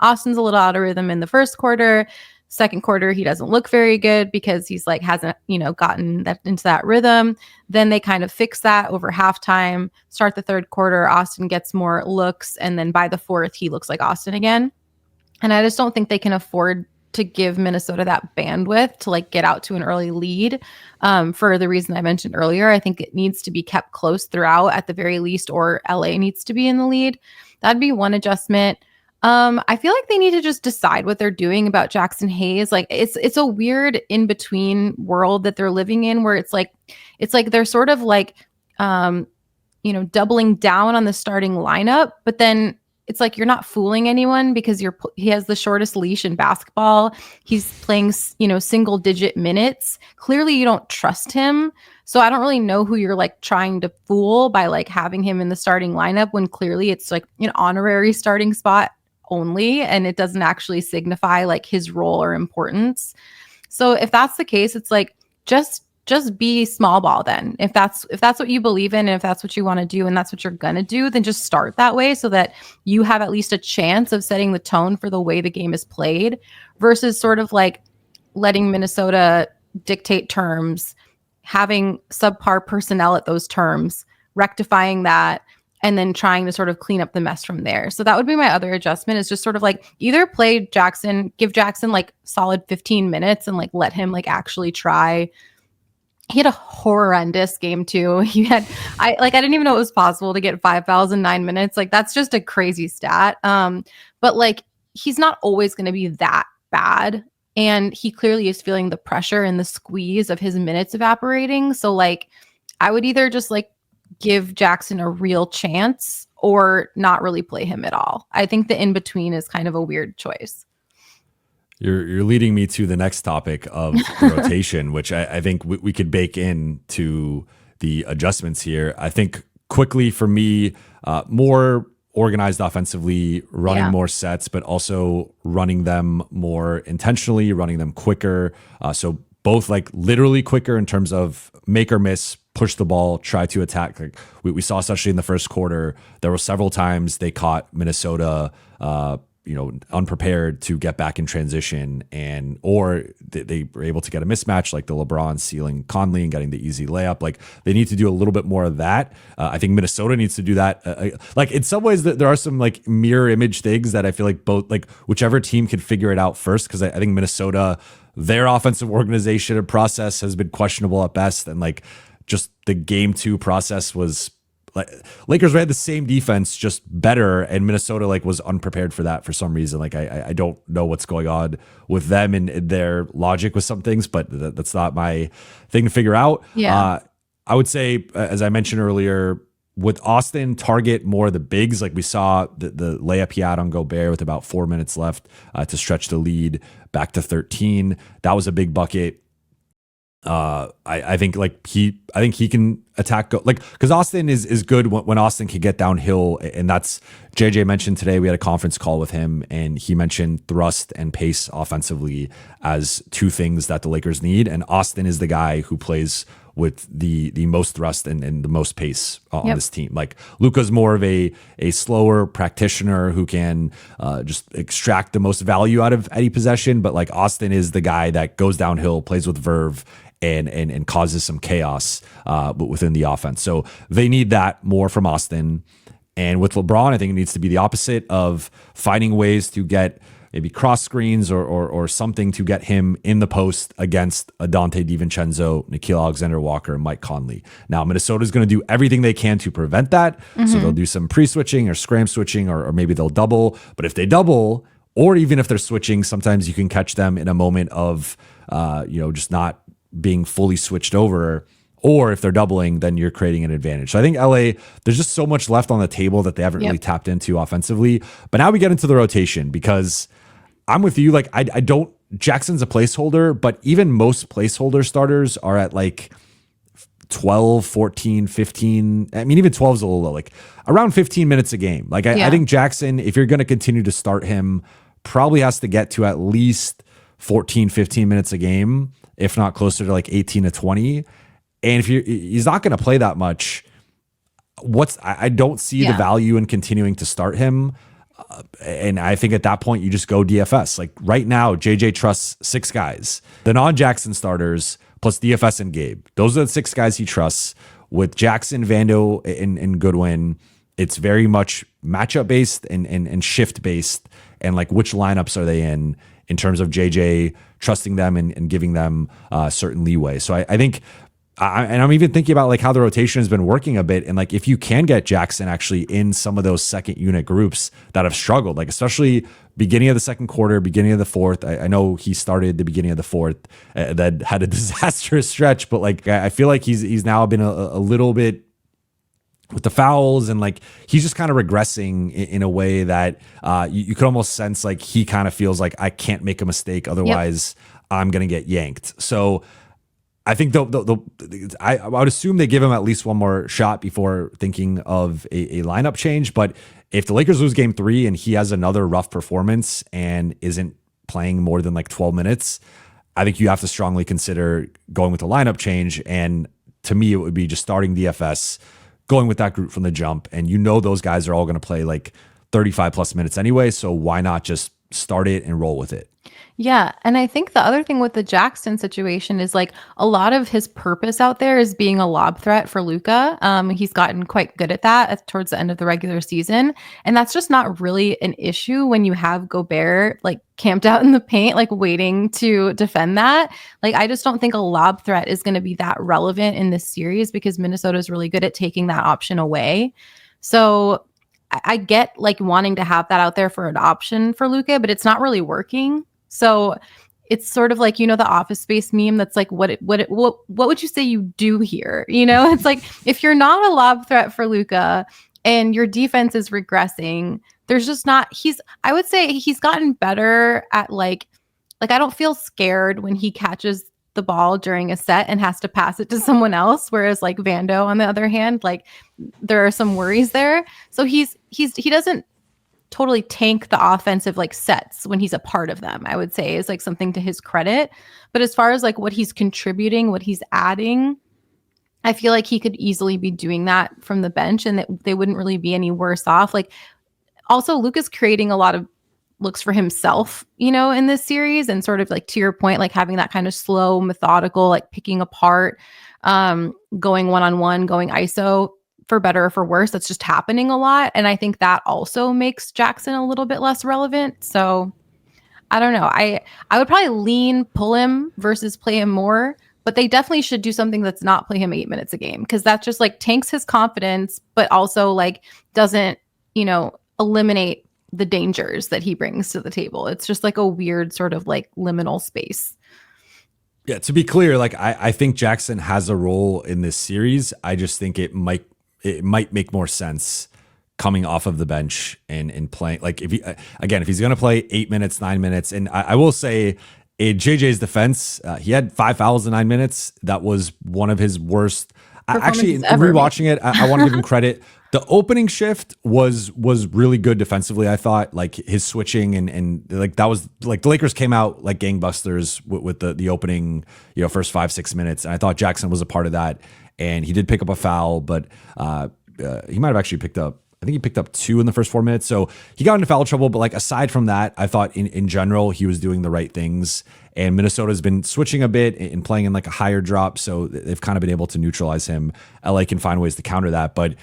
Austin's a little out of rhythm in the first quarter. Second quarter, he doesn't look very good because he's like hasn't, gotten that into that rhythm. Then they kind of fix that over halftime, start the third quarter, Austin gets more looks, and then by the fourth, he looks like Austin again. And I just don't think they can afford to give Minnesota that bandwidth to, like, get out to an early lead for the reason I mentioned earlier. I think it needs to be kept close throughout at the very least, or LA needs to be in the lead. That'd be one adjustment. I feel like they need to just decide what they're doing about Jackson Hayes. Like, it's a weird in-between world that they're living in, where it's like they're sort of like doubling down on the starting lineup, but then it's like you're not fooling anyone because he has the shortest leash in basketball. He's playing, single digit minutes. Clearly you don't trust him. So I don't really know who you're, like, trying to fool by, like, having him in the starting lineup when clearly it's like an honorary starting spot only, and it doesn't actually signify, like, his role or importance. So if that's the case, it's like, just be small ball then. If that's what you believe in, and if that's what you want to do and that's what you're going to do, then just start that way so that you have at least a chance of setting the tone for the way the game is played, versus sort of like letting Minnesota dictate terms, having subpar personnel at those terms, rectifying that, and then trying to sort of clean up the mess from there. So that would be my other adjustment, is just sort of like either play Jackson, give Jackson like solid 15 minutes and, like, let him, like, actually try. He had a horrendous game 2. I didn't even know it was possible to get 5 fouls in 9 minutes. Like, that's just a crazy stat. But, like, he's not always going to be that bad. And he clearly is feeling the pressure and the squeeze of his minutes evaporating. So, like, I would either just, like, give Jackson a real chance or not really play him at all. I think the in-between is kind of a weird choice. You're leading me to the next topic of the rotation, which I think we could bake into the adjustments here. I think quickly for me, more organized offensively, running more sets, but also running them more intentionally, running them quicker. So both, like, literally quicker in terms of make or miss, push the ball, try to attack. Like we saw, especially in the first quarter, there were several times they caught Minnesota unprepared to get back in transition, or they were able to get a mismatch like the LeBron sealing Conley and getting the easy layup. Like they need to do a little bit more of that. I think Minnesota needs to do that. Like in some ways, there are some like mirror image things that I feel like both, like whichever team can figure it out first, because I think Minnesota, their offensive organization and process has been questionable at best, and like just the game 2 process was. Like Lakers had the same defense, just better, and Minnesota like was unprepared for that for some reason. Like I don't know what's going on with them and their logic with some things, but that's not my thing to figure out. Yeah. I would say, as I mentioned earlier, with Austin, target more of the bigs. Like we saw the layup he had on Gobert with about 4 minutes left to stretch the lead back to 13. That was a big bucket. I think he can attack because Austin is good when Austin can get downhill, and that's JJ mentioned today. We had a conference call with him, and he mentioned thrust and pace offensively as 2 things that the Lakers need, and Austin is the guy who plays with the most thrust and the most pace on this team. Like Luka's more of a slower practitioner who can just extract the most value out of any possession, but like Austin is the guy that goes downhill, plays with verve, and causes some chaos within the offense. So they need that more from Austin. And with LeBron, I think it needs to be the opposite of finding ways to get maybe cross screens or something to get him in the post against a Dante DiVincenzo, Nickeil Alexander-Walker, and Mike Conley. Now, Minnesota's going to do everything they can to prevent that. So they'll do some pre-switching or scram switching, or maybe they'll double. But if they double, or even if they're switching, sometimes you can catch them in a moment of, just not being fully switched over, or if they're doubling, then you're creating an advantage. So I think LA, there's just so much left on the table that they haven't really tapped into offensively. But now we get into the rotation, because I'm with you. Like I don't, Jackson's a placeholder, but even most placeholder starters are at like 12, 14, 15. I mean, even 12 is a little low, like around 15 minutes a game. Like I think Jackson, if you're going to continue to start him, probably has to get to at least 14, 15 minutes a game, if not closer to like 18 to 20. And if he's not going to play that much, I don't see the value in continuing to start him. And I think at that point, you just go DFS. Like right now, JJ trusts 6 guys, the non-Jackson starters plus DFS and Gabe. Those are the 6 guys he trusts. With Jackson, Vando, and Goodwin, it's very much matchup based and shift based, and like which lineups are they in terms of JJ trusting them and giving them certain leeway. So I think, and I'm even thinking about like how the rotation has been working a bit. And like, if you can get Jackson actually in some of those second unit groups that have struggled, like especially beginning of the second quarter, beginning of the fourth, I know he started the beginning of the fourth, that had a disastrous stretch, but like, I feel like he's now been a little bit with the fouls, and like he's just kind of regressing in a way that you could almost sense like he kind of feels like I can't make a mistake, otherwise I'm gonna get yanked. So I think I would assume they give him at least one more shot before thinking of a lineup change. But if the Lakers lose game 3 and he has another rough performance and isn't playing more than like 12 minutes, I think you have to strongly consider going with a lineup change. And to me, it would be just starting DFS, going with that group from the jump. And those guys are all going to play like 35 plus minutes anyway. So why not just start it and roll with it? Yeah. And I think the other thing with the Jackson situation is like a lot of his purpose out there is being a lob threat for Luka. He's gotten quite good at that towards the end of the regular season. And that's just not really an issue when you have Gobert like camped out in the paint, like waiting to defend that. Like, I just don't think a lob threat is going to be that relevant in this series because Minnesota is really good at taking that option away. So I get like wanting to have that out there for an option for Luka, but it's not really working. So it's sort of like, the Office Space meme that's like, what would you say you do here? It's like, if you're not a lob threat for Luka and your defense is regressing, there's just not, I would say he's gotten better at like I don't feel scared when he catches the ball during a set and has to pass it to someone else. Whereas like Vando, on the other hand, like there are some worries there. So he doesn't totally tank the offensive like sets when he's a part of them, I would say is like something to his credit. But as far as like what he's contributing, what he's adding, I feel like he could easily be doing that from the bench and that they wouldn't really be any worse off. Like also Luka's creating a lot of looks for himself, in this series, and sort of like to your point, like having that kind of slow, methodical, like picking apart, going one-on-one, going ISO, for better or for worse. That's just happening a lot. And I think that also makes Jackson a little bit less relevant. So I don't know. I would probably pull him versus play him more, but they definitely should do something that's not play him 8 minutes a game, because that just like tanks his confidence, but also like doesn't, eliminate the dangers that he brings to the table. It's just like a weird sort of like liminal space. Yeah, to be clear, like I think Jackson has a role in this series. I just think it might make more sense coming off of the bench and playing. Like if he's going to play 8 minutes, 9 minutes, and I will say in JJ's defense, he had 5 fouls in 9 minutes. That was one of his worst. Actually, in rewatching it, I want to give him credit. The opening shift was really good defensively. I thought like his switching and like that was like the Lakers came out like gangbusters with the opening, first 5-6 minutes. And I thought Jackson was a part of that. And he did pick up a foul, but he might have actually picked up, I think he picked up 2 in the first 4 minutes. So he got into foul trouble. But like aside from that, I thought in general, he was doing the right things. And Minnesota's been switching a bit and playing in like a higher drop. So they've kind of been able to neutralize him. LA can find ways to counter that. But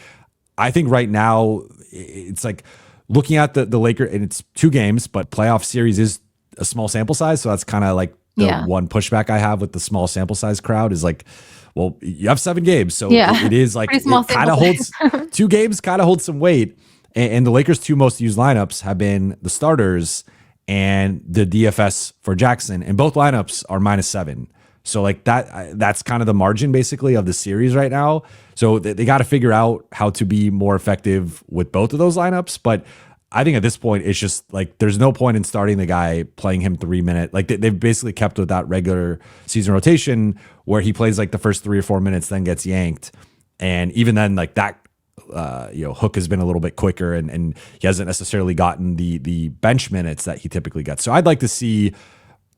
I think right now it's like looking at the Lakers, and it's 2 games, but playoff series is a small sample size. So that's kind of like the one pushback I have with the small sample size crowd is like, well, you have 7 games. So it is like, it kind of holds 2 games, kind of holds some weight. And the Lakers' 2 most used lineups have been the starters and the DFS for Jackson. And both lineups are -7. So like that's kind of the margin basically of the series right now. So they got to figure out how to be more effective with both of those lineups. But I think at this point, it's just like there's no point in starting the guy, playing him 3 minutes. Like they've basically kept with that regular season rotation where he plays like the first 3 or 4 minutes, then gets yanked. And even then, like that, Hook has been a little bit quicker and he hasn't necessarily gotten the bench minutes that he typically gets. So I'd like to see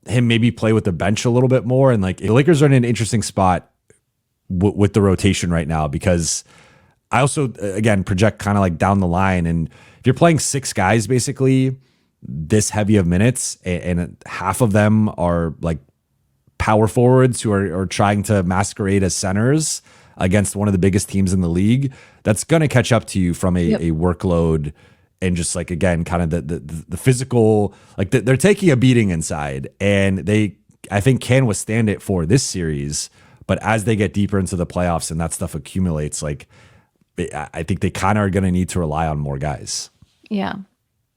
him maybe play with the bench a little bit more. And like the Lakers are in an interesting spot with the rotation right now, because I also, again, project kind of like down the line. And if you're playing 6 guys, basically this heavy of minutes, and half of them are like power forwards who are trying to masquerade as centers against one of the biggest teams in the league, that's going to catch up to you from a workload. And just like, again, kind of the physical, like they're taking a beating inside, and I think can withstand it for this series. But as they get deeper into the playoffs and that stuff accumulates, like I think they kind of are going to need to rely on more guys. Yeah.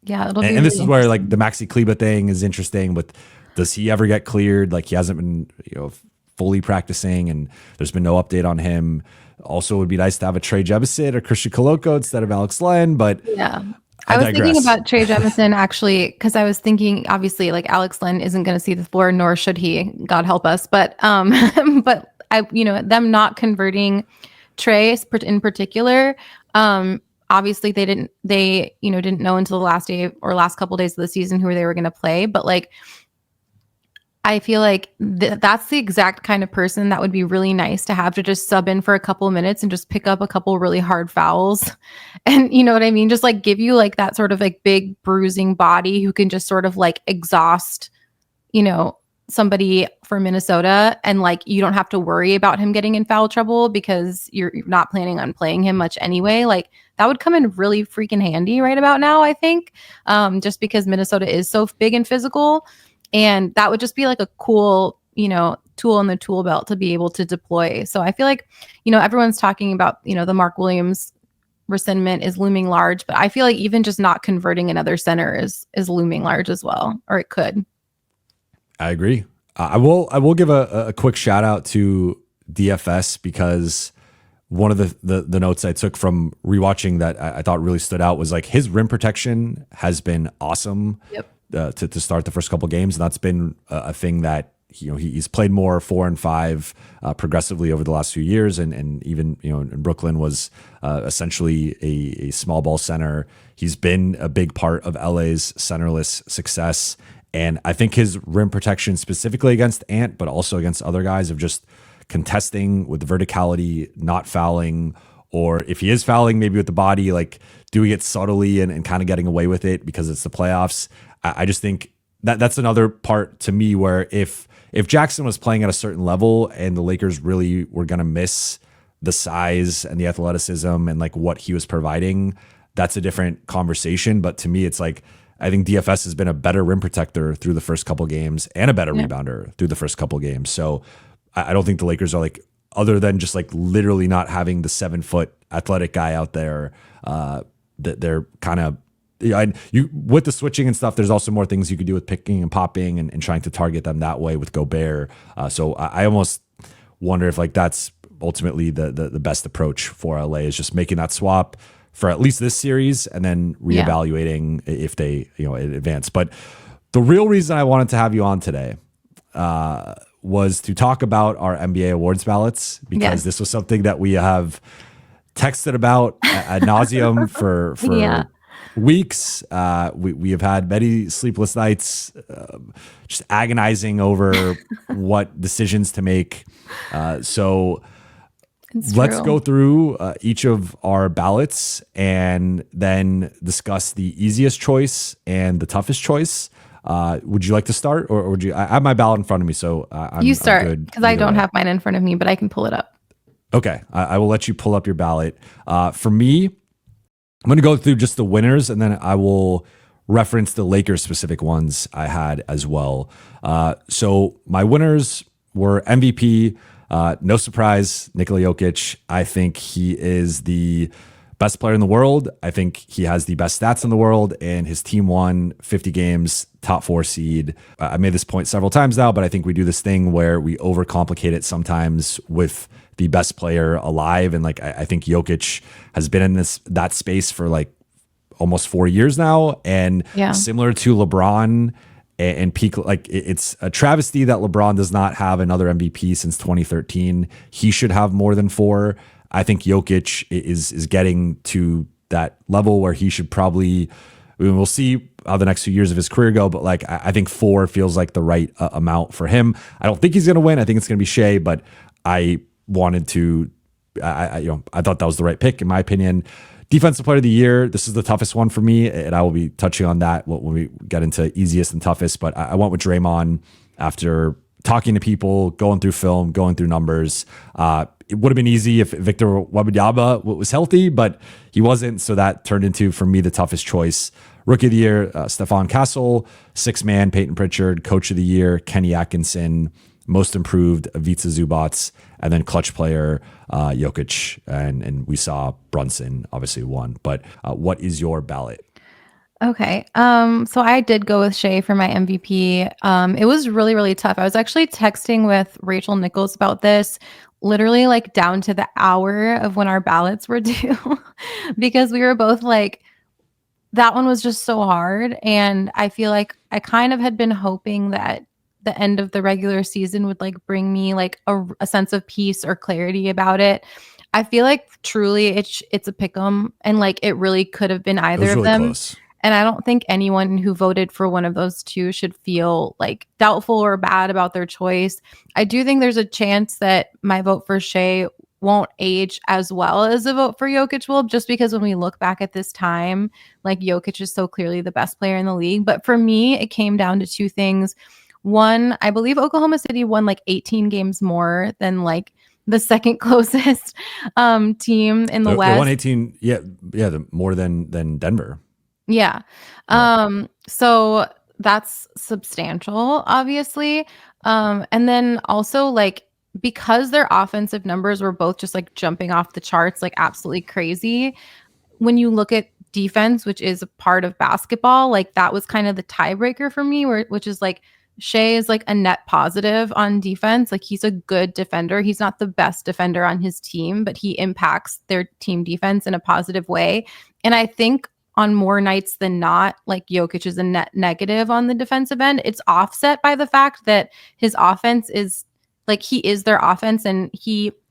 It'll be and this is where like the Maxi Kleba thing is interesting. With does he ever get cleared? Like he hasn't been fully practicing, and there's been no update on him. Also, it would be nice to have a Trey Jemison or Christian Koloko instead of Alex Len, but I was thinking about Trey Jemison actually, because I was thinking, obviously, like Alex Len isn't going to see the floor, nor should he, God help us. But but them not converting Trey in particular, obviously they didn't know until the last day or last couple of days of the season who they were going to play. But like, I feel like that's the exact kind of person that would be really nice to have to just sub in for a couple of minutes and just pick up a couple really hard fouls. And you know what I mean? Just like give you like that sort of like big bruising body who can just sort of like exhaust, somebody for Minnesota. And like, you don't have to worry about him getting in foul trouble because you're not planning on playing him much anyway. Like that would come in really freaking handy right about now, I think, just because Minnesota is so big and physical. And that would just be like a cool, tool in the tool belt to be able to deploy. So I feel like, everyone's talking about, the Mark Williams rescindment is looming large, but I feel like even just not converting another center is looming large as well, or it could. I agree. I will give a quick shout out to DFS, because one of the notes I took from rewatching that I thought really stood out was like his rim protection has been awesome. To start the first couple games, and that's been a thing that he's played more 4 and 5 progressively over the last few years, and even in Brooklyn was essentially a small ball center. He's been a big part of LA's centerless success, and I think his rim protection specifically against Ant, but also against other guys, of just contesting with verticality, not fouling, or if he is fouling, maybe with the body, like doing it subtly and kind of getting away with it because it's the playoffs. I just think that's another part to me where if Jackson was playing at a certain level and the Lakers really were going to miss the size and the athleticism and like what he was providing, that's a different conversation. But to me, it's like, I think DFS has been a better rim protector through the first couple games and a better rebounder through the first couple games. So I don't think the Lakers are like, other than just like literally not having the 7-foot athletic guy out there, that they're kind of, you with the switching and stuff, there's also more things you could do with picking and popping and trying to target them that way with Gobert. So I almost wonder if like that's ultimately the best approach for LA, is just making that swap for at least this series and then reevaluating if they advance. But the real reason I wanted to have you on today was to talk about our NBA awards ballots, because this was something that we have texted about ad nauseum for weeks. We have had many sleepless nights, just agonizing over what decisions to make. So let's go through each of our ballots and then discuss the easiest choice and the toughest choice. Would you like to start, or would you? I have my ballot in front of me, so you start, because I don't have mine in front of me, but I can pull it up. Okay, I will let you pull up your ballot. For me, I'm going to go through just the winners, and then I will reference the Lakers specific ones I had as well. So my winners were MVP. No surprise, Nikola Jokic. I think he is the best player in the world. I think he has the best stats in the world, and his team won 50 games, top 4 seed. I made this point several times now, but I think we do this thing where we overcomplicate it sometimes with the best player alive. And like, I think Jokic has been in that space for like almost 4 years now. And similar to LeBron and peak, like it's a travesty that LeBron does not have another MVP since 2013. He should have more than 4. I think Jokic is getting to that level where he should probably, we'll see how the next few years of his career go, but like I think 4 feels like the right amount for him. I don't think he's going to win. I think it's going to be Shea, but I wanted to, I thought that was the right pick in my opinion. Defensive player of the year, this is the toughest one for me, and I will be touching on that when we get into easiest and toughest, but I went with Draymond after talking to people, going through film, going through numbers. It would have been easy if Victor Wembanyama was healthy, but he wasn't, so that turned into, for me, the toughest choice. Rookie of the year, Stephon Castle. 6-man, Peyton Pritchard. Coach of the year, Kenny Atkinson. Most improved, Ivica Zubac. And then clutch player, Jokic. And we saw Brunson obviously won. But what is your ballot? Okay. So I did go with Shea for my MVP. It was really, really tough. I was actually texting with Rachel Nichols about this, literally like down to the hour of when our ballots were due, because we were both like, that one was just so hard. And I feel like I kind of had been hoping that the end of the regular season would like bring me like a sense of peace or clarity about it. I feel like truly it's a pick'em, and like it really could have been either of them. Close. And I don't think anyone who voted for one of those two should feel like doubtful or bad about their choice. I do think there's a chance that my vote for Shea won't age as well as a vote for Jokic will, just because when we look back at this time, like Jokic is so clearly the best player in the league. But for me, it came down to 2 things. One, I believe Oklahoma City won like 18 games more than like the second closest team in the West. They won 18, more than Denver. Yeah. So that's substantial, obviously. And then also like, because their offensive numbers were both just like jumping off the charts, like absolutely crazy. When you look at defense, which is a part of basketball, like that was kind of the tiebreaker for me, which is like Shea is like a net positive on defense. Like he's a good defender. He's not the best defender on his team, but he impacts their team defense in a positive way. And I think on more nights than not, like Jokic is a net negative on the defensive end. It's offset by the fact that his offense is like, he is their offense, and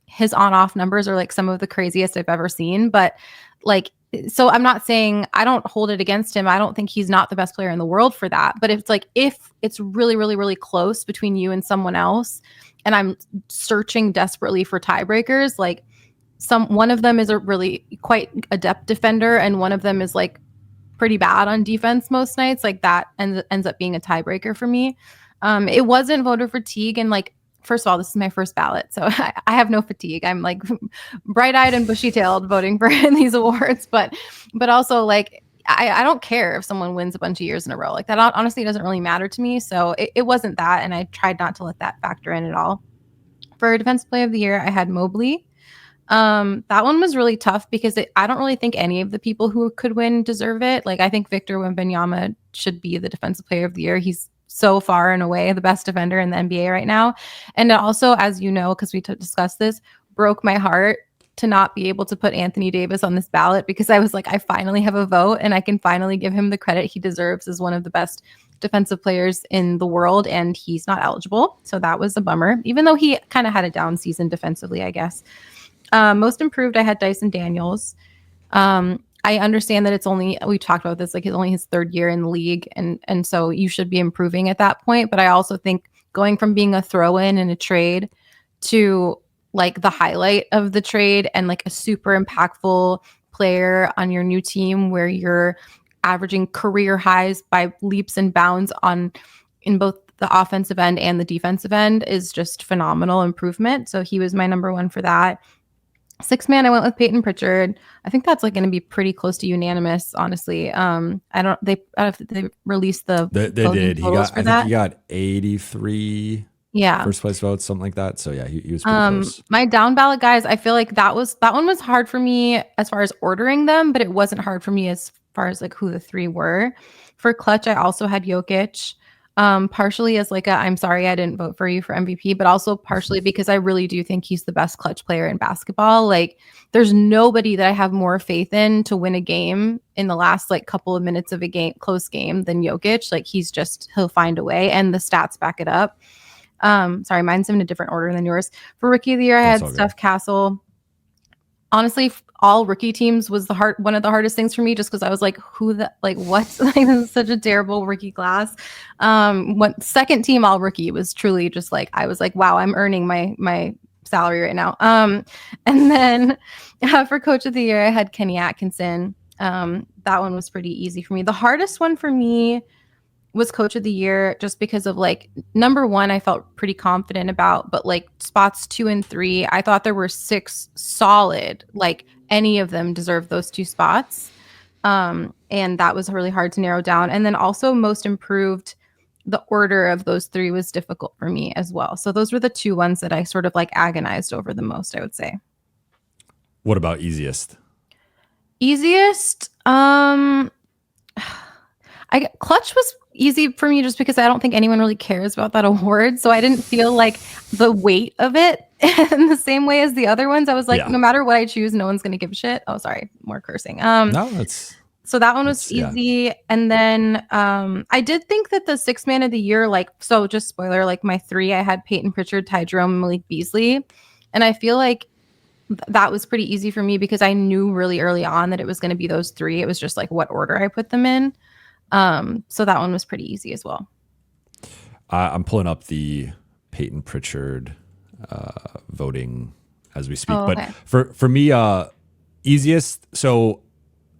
his on-off numbers are like some of the craziest I've ever seen. But like, so I'm not saying, I don't hold it against him. I don't think he's not the best player in the world for that. But it's like, if it's really, really, really close between you and someone else, and I'm searching desperately for tiebreakers, like one of them is a really quite adept defender, and one of them is like pretty bad on defense most nights. Like that ends up being a tiebreaker for me. It wasn't voter fatigue, and like, first of all, this is my first ballot, so I have no fatigue. I'm like bright-eyed and bushy-tailed voting for these awards, but also like I don't care if someone wins a bunch of years in a row. Like that honestly doesn't really matter to me. So it wasn't that, and I tried not to let that factor in at all. For Defensive Player of the Year, I had Mobley. That one was really tough because I don't really think any of the people who could win deserve it. Like I think Victor Wembanyama should be the Defensive Player of the Year. He's so far and away the best defender in the NBA right now. And also, as you know, because we discussed this, broke my heart to not be able to put Anthony Davis on this ballot, because I was like, I finally have a vote and I can finally give him the credit he deserves as one of the best defensive players in the world, and he's not eligible. So that was a bummer, even though he kind of had a down season defensively, I guess. Most improved, I had Dyson Daniels. I understand that we talked about this, like it's only his third year in the league, and so you should be improving at that point. But I also think going from being a throw-in in a trade to like the highlight of the trade and like a super impactful player on your new team where you're averaging career highs by leaps and bounds in both the offensive end and the defensive end is just phenomenal improvement. So he was my number one for that. Sixth man, I went with Peyton Pritchard. I think that's like going to be pretty close to unanimous, honestly. They released the they did. I think he got 83 yeah first place votes, something like that. So yeah, he was pretty close. My down ballot guys, I feel like that one was hard for me as far as ordering them, but it wasn't hard for me as far as like who the three were. For clutch, I also had Jokic. Partially as like I'm sorry I didn't vote for you for MVP, but also partially because I really do think he's the best clutch player in basketball. Like there's nobody that I have more faith in to win a game in the last like couple of minutes of a close game than Jokic. Like he'll find a way, and the stats back it up. Sorry, mine's in a different order than yours. For Rookie of the Year, I had Steph Castle. Honestly, all rookie teams was one of the hardest things for me, just because I was like, what? Like, this is such a terrible rookie class. Second team all rookie was truly just like, I was like, wow, I'm earning my salary right now. And then for Coach of the Year, I had Kenny Atkinson. That one was pretty easy for me. The hardest one for me was Coach of the Year, just because of like number one, I felt pretty confident about, but like spots 2 and 3, I thought there were 6 solid, like any of them deserved those 2 spots. And that was really hard to narrow down. And then also most improved, the order of those 3 was difficult for me as well. So those were the 2 ones that I sort of like agonized over the most, I would say. What about easiest? Clutch was easy for me just because I don't think anyone really cares about that award. So I didn't feel like the weight of it in the same way as the other ones. I was like, no matter what I choose, no one's going to give a shit. Oh, sorry. More cursing. So that one was easy. Yeah. And then I did think that the Sixth Man of the Year, like, so just spoiler, like my 3, I had Peyton Pritchard, Ty Jerome, and Malik Beasley. And I feel like that was pretty easy for me because I knew really early on that it was going to be those 3. It was just like what order I put them in. So that one was pretty easy as well. I'm pulling up the Peyton Pritchard voting as we speak. Okay. But for me, easiest. So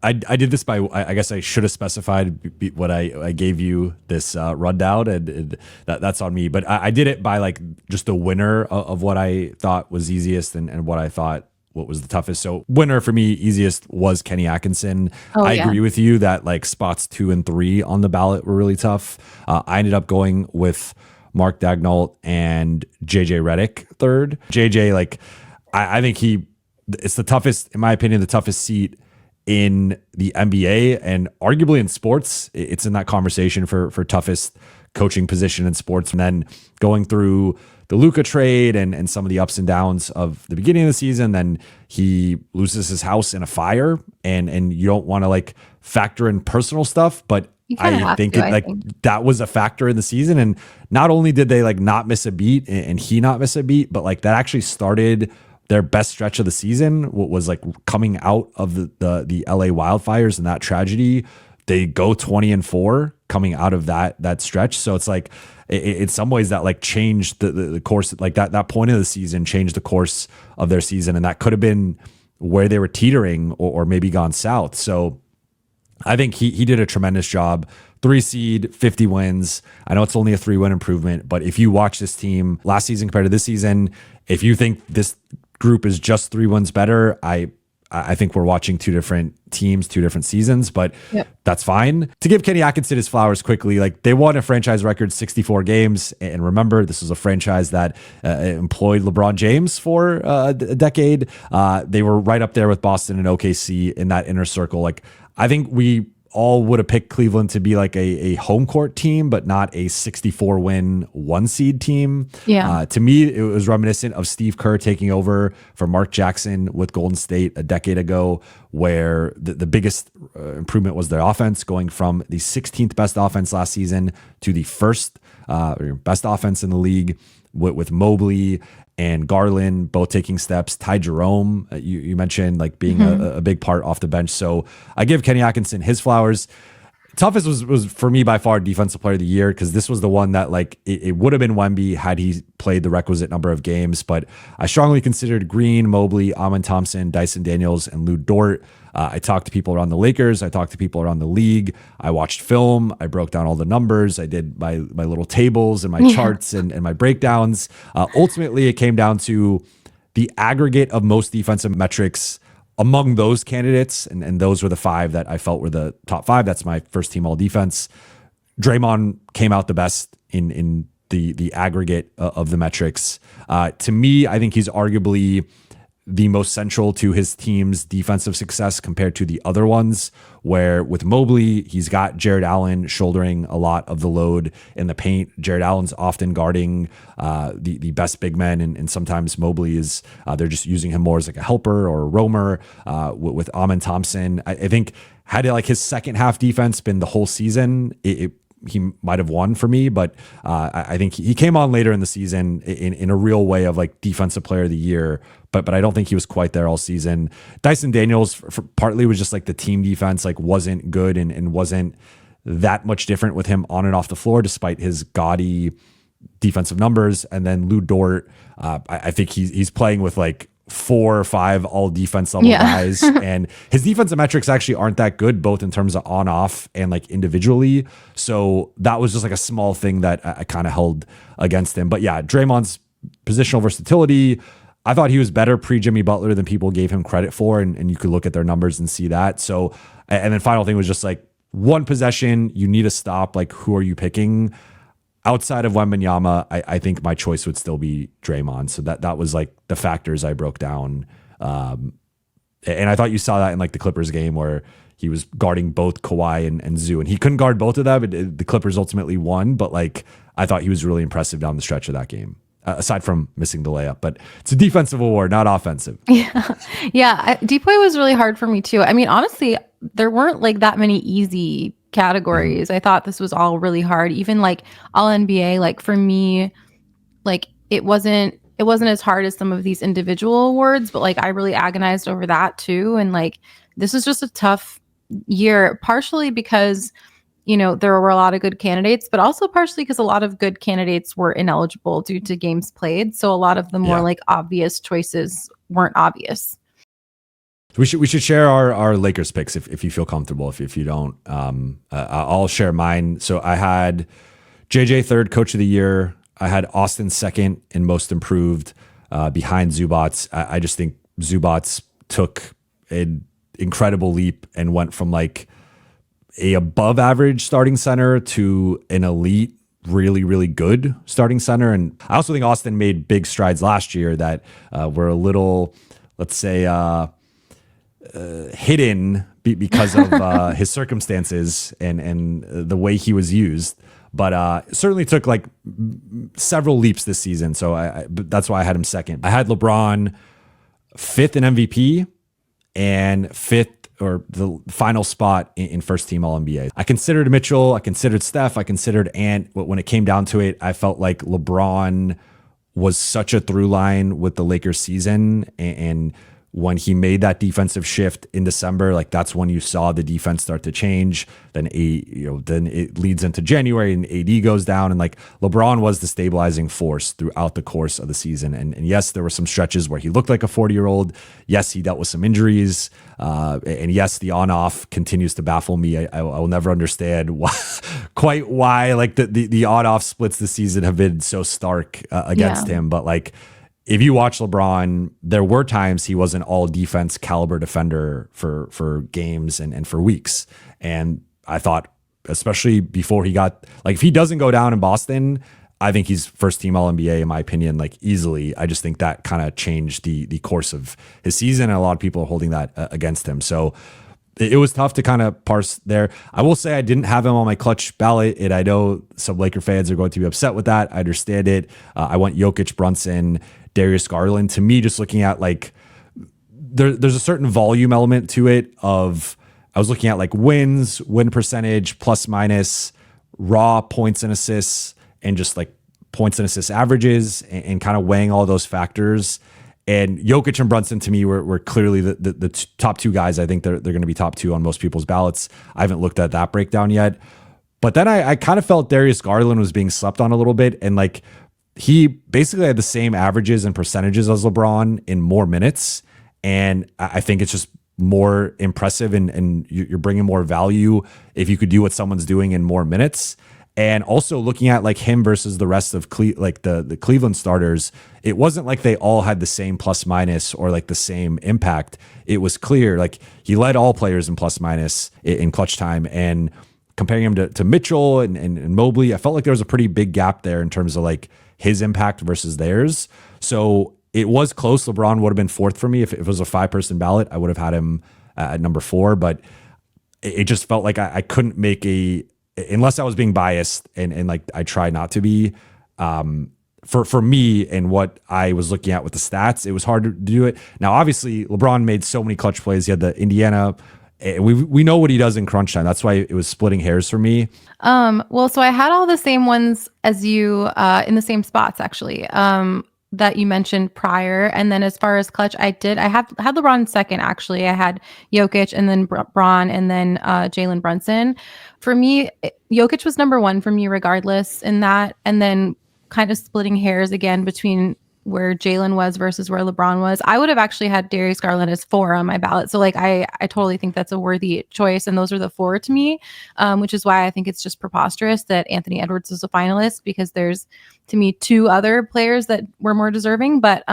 I did this by, I guess I should have specified what I gave you this rundown, and that's on me. But I did it by like just the winner of what I thought was easiest and what I thought what was the toughest. So winner for me, easiest was Kenny Atkinson. I agree with you that like spots 2 and 3 on the ballot were really tough. I ended up going with Mark Daigneault and JJ Redick third. JJ, like I think it's the toughest, in my opinion, the toughest seat in the NBA and arguably in sports. It's in that conversation for toughest coaching position in sports. And then going through the Luka trade and some of the ups and downs of the beginning of the season, then he loses his house in a fire, and you don't want to like factor in personal stuff, but I think that was a factor in the season. And not only did they like not miss a beat and he not miss a beat, but like that actually started their best stretch of the season. What was like coming out of the LA wildfires and that tragedy, they go 20-4 coming out of that stretch. So it's like, in some ways that like changed the course, like that point of the season changed the course of their season. And that could have been where they were teetering or maybe gone south. So I think he did a tremendous job. 3 seed, 50 wins. I know it's only a 3-win improvement, but if you watch this team last season compared to this season, if you think this group is just 3 wins better, I think we're watching 2 different teams, 2 different seasons, but that's fine. To give Kenny Atkinson his flowers quickly, like they won a franchise record 64 games. And remember, this was a franchise that employed LeBron James for a decade. They were right up there with Boston and OKC in that inner circle. Like I think we all would have picked Cleveland to be like a home court team, but not a 64 win 1 seed team. Yeah. To me, it was reminiscent of Steve Kerr taking over for Mark Jackson with Golden State a decade ago, where the biggest improvement was their offense, going from the 16th best offense last season to the first best offense in the league with Mobley and Garland both taking steps. Ty Jerome, you mentioned like being a big part off the bench. So I give Kenny Atkinson his flowers. Toughest was for me by far Defensive Player of the Year, because this was the one that like it would have been Wemby had he played the requisite number of games. But I strongly considered Green, Mobley, Amen Thompson, Dyson Daniels, and Lou Dort. I talked to people around the Lakers. I talked to people around the league. I watched film. I broke down all the numbers. I did my little tables and my charts and my breakdowns. Ultimately, it came down to the aggregate of most defensive metrics among those candidates, and those were the 5 that I felt were the top 5. That's my first team all defense. Draymond came out the best in the aggregate of the metrics. To me, I think he's arguably the most central to his team's defensive success compared to the other ones, where with Mobley, he's got Jared Allen shouldering a lot of the load in the paint. Jared Allen's often guarding the best big men, and sometimes Mobley is, they're just using him more as like a helper or a roamer. With Amen Thompson, I think had it like his second half defense been the whole season, he might have won for me, but I think he came on later in the season in a real way of like Defensive Player of the Year, but I don't think he was quite there all season. Dyson Daniels partly was just like the team defense like wasn't good and wasn't that much different with him on and off the floor, despite his gaudy defensive numbers. And then Lou Dort, I think he's playing with like 4 or 5 all defense level guys, and his defensive metrics actually aren't that good, both in terms of on off and like individually. So that was just like a small thing that I kind of held against him. But yeah, Draymond's positional versatility, I thought he was better pre Jimmy Butler than people gave him credit for, and you could look at their numbers and see that. So, and then final thing was just like one possession, you need a stop. Like, who are you picking? Outside of Wembanyama, I think my choice would still be Draymond. So that was like the factors I broke down. And I thought you saw that in like the Clippers game where he was guarding both Kawhi and Zoo, and he couldn't guard both of them. The Clippers ultimately won, but like I thought he was really impressive down the stretch of that game. Aside from missing the layup, but it's a defensive award, not offensive. Yeah. Depoy was really hard for me too. I mean, honestly, there weren't like that many easy categories. I thought this was all really hard. Even like all NBA, like for me, like it wasn't as hard as some of these individual awards, but like I really agonized over that too. And like this was just a tough year, partially because there were a lot of good candidates, but also partially because a lot of good candidates were ineligible due to games played. So a lot of the more like obvious choices weren't obvious. We should share our Lakers picks if you feel comfortable. If you don't, I'll share mine. So I had JJ third coach of the year. I had Austin second in most improved behind Zubats. I just think Zubats took an incredible leap and went from like a above average starting center to an elite, really, really good starting center. And I also think Austin made big strides last year that were a little, let's say, hidden because of his circumstances and the way he was used. But certainly took like several leaps this season. So that's why I had him second. I had LeBron fifth in MVP and fifth or the final spot in first team All NBA. I considered Mitchell, I considered Steph, I considered Ant. When it came down to it, I felt like LeBron was such a through line with the Lakers season and when he made that defensive shift in December, like that's when you saw the defense start to change. Then then it leads into January and AD goes down, and like LeBron was the stabilizing force throughout the course of the season. And yes, there were some stretches where he looked like a 40-year-old. Yes, he dealt with some injuries, and yes, the on-off continues to baffle me. I will never understand why like the on-off splits this season have been so stark against him. But like, if you watch LeBron, there were times he was an all defense caliber defender for games and for weeks. And I thought, especially before he got, like, if he doesn't go down in Boston, I think he's first team All NBA in my opinion, like easily. I just think that kind of changed the course of his season, and a lot of people are holding that against him. So it was tough to kind of parse there. I will say I didn't have him on my clutch ballot, and I know some Laker fans are going to be upset with that. I understand it. I went Jokic, Brunson, Darius Garland. To me, just looking at like there's a certain volume element to it of, I was looking at like wins, win percentage, plus minus, raw points and assists, and just like points and assist averages, and kind of weighing all those factors. And Jokic and Brunson to me were clearly the top two guys. I think they're going to be top two on most people's ballots. I haven't looked at that breakdown yet. But then I kind of felt Darius Garland was being slept on a little bit. And like, he basically had the same averages and percentages as LeBron in more minutes. And I think it's just more impressive, and you're bringing more value if you could do what someone's doing in more minutes. And also looking at like him versus the rest of the Cleveland starters, it wasn't like they all had the same plus minus or like the same impact. It was clear, like he led all players in plus minus in clutch time. And comparing him to Mitchell and Mobley, I felt like there was a pretty big gap there in terms of like his impact versus theirs. So it was close. LeBron would have been fourth for me. If it was a 5-person ballot, I would have had him at number 4, but it just felt like I couldn't make unless I was being biased, and like I try not to be, for me and what I was looking at with the stats, it was hard to do it. Now, obviously LeBron made so many clutch plays. He had the Indiana, we know what he does in crunch time. That's why it was splitting hairs for me. Well, so I had all the same ones as you, in the same spots actually, that you mentioned prior. And then as far as clutch, I had LeBron second actually. I had Jokic, and then Bron, and then Jalen Brunson. For me, Jokic was number 1 for me regardless in that, and then kind of splitting hairs again between where Jalen was versus where LeBron was. I would have actually had Darius Garland as 4 on my ballot. So like I totally think that's a worthy choice. And those are the 4 to me, which is why I think it's just preposterous that Anthony Edwards is a finalist, because there's, to me, 2 other players that were more deserving. But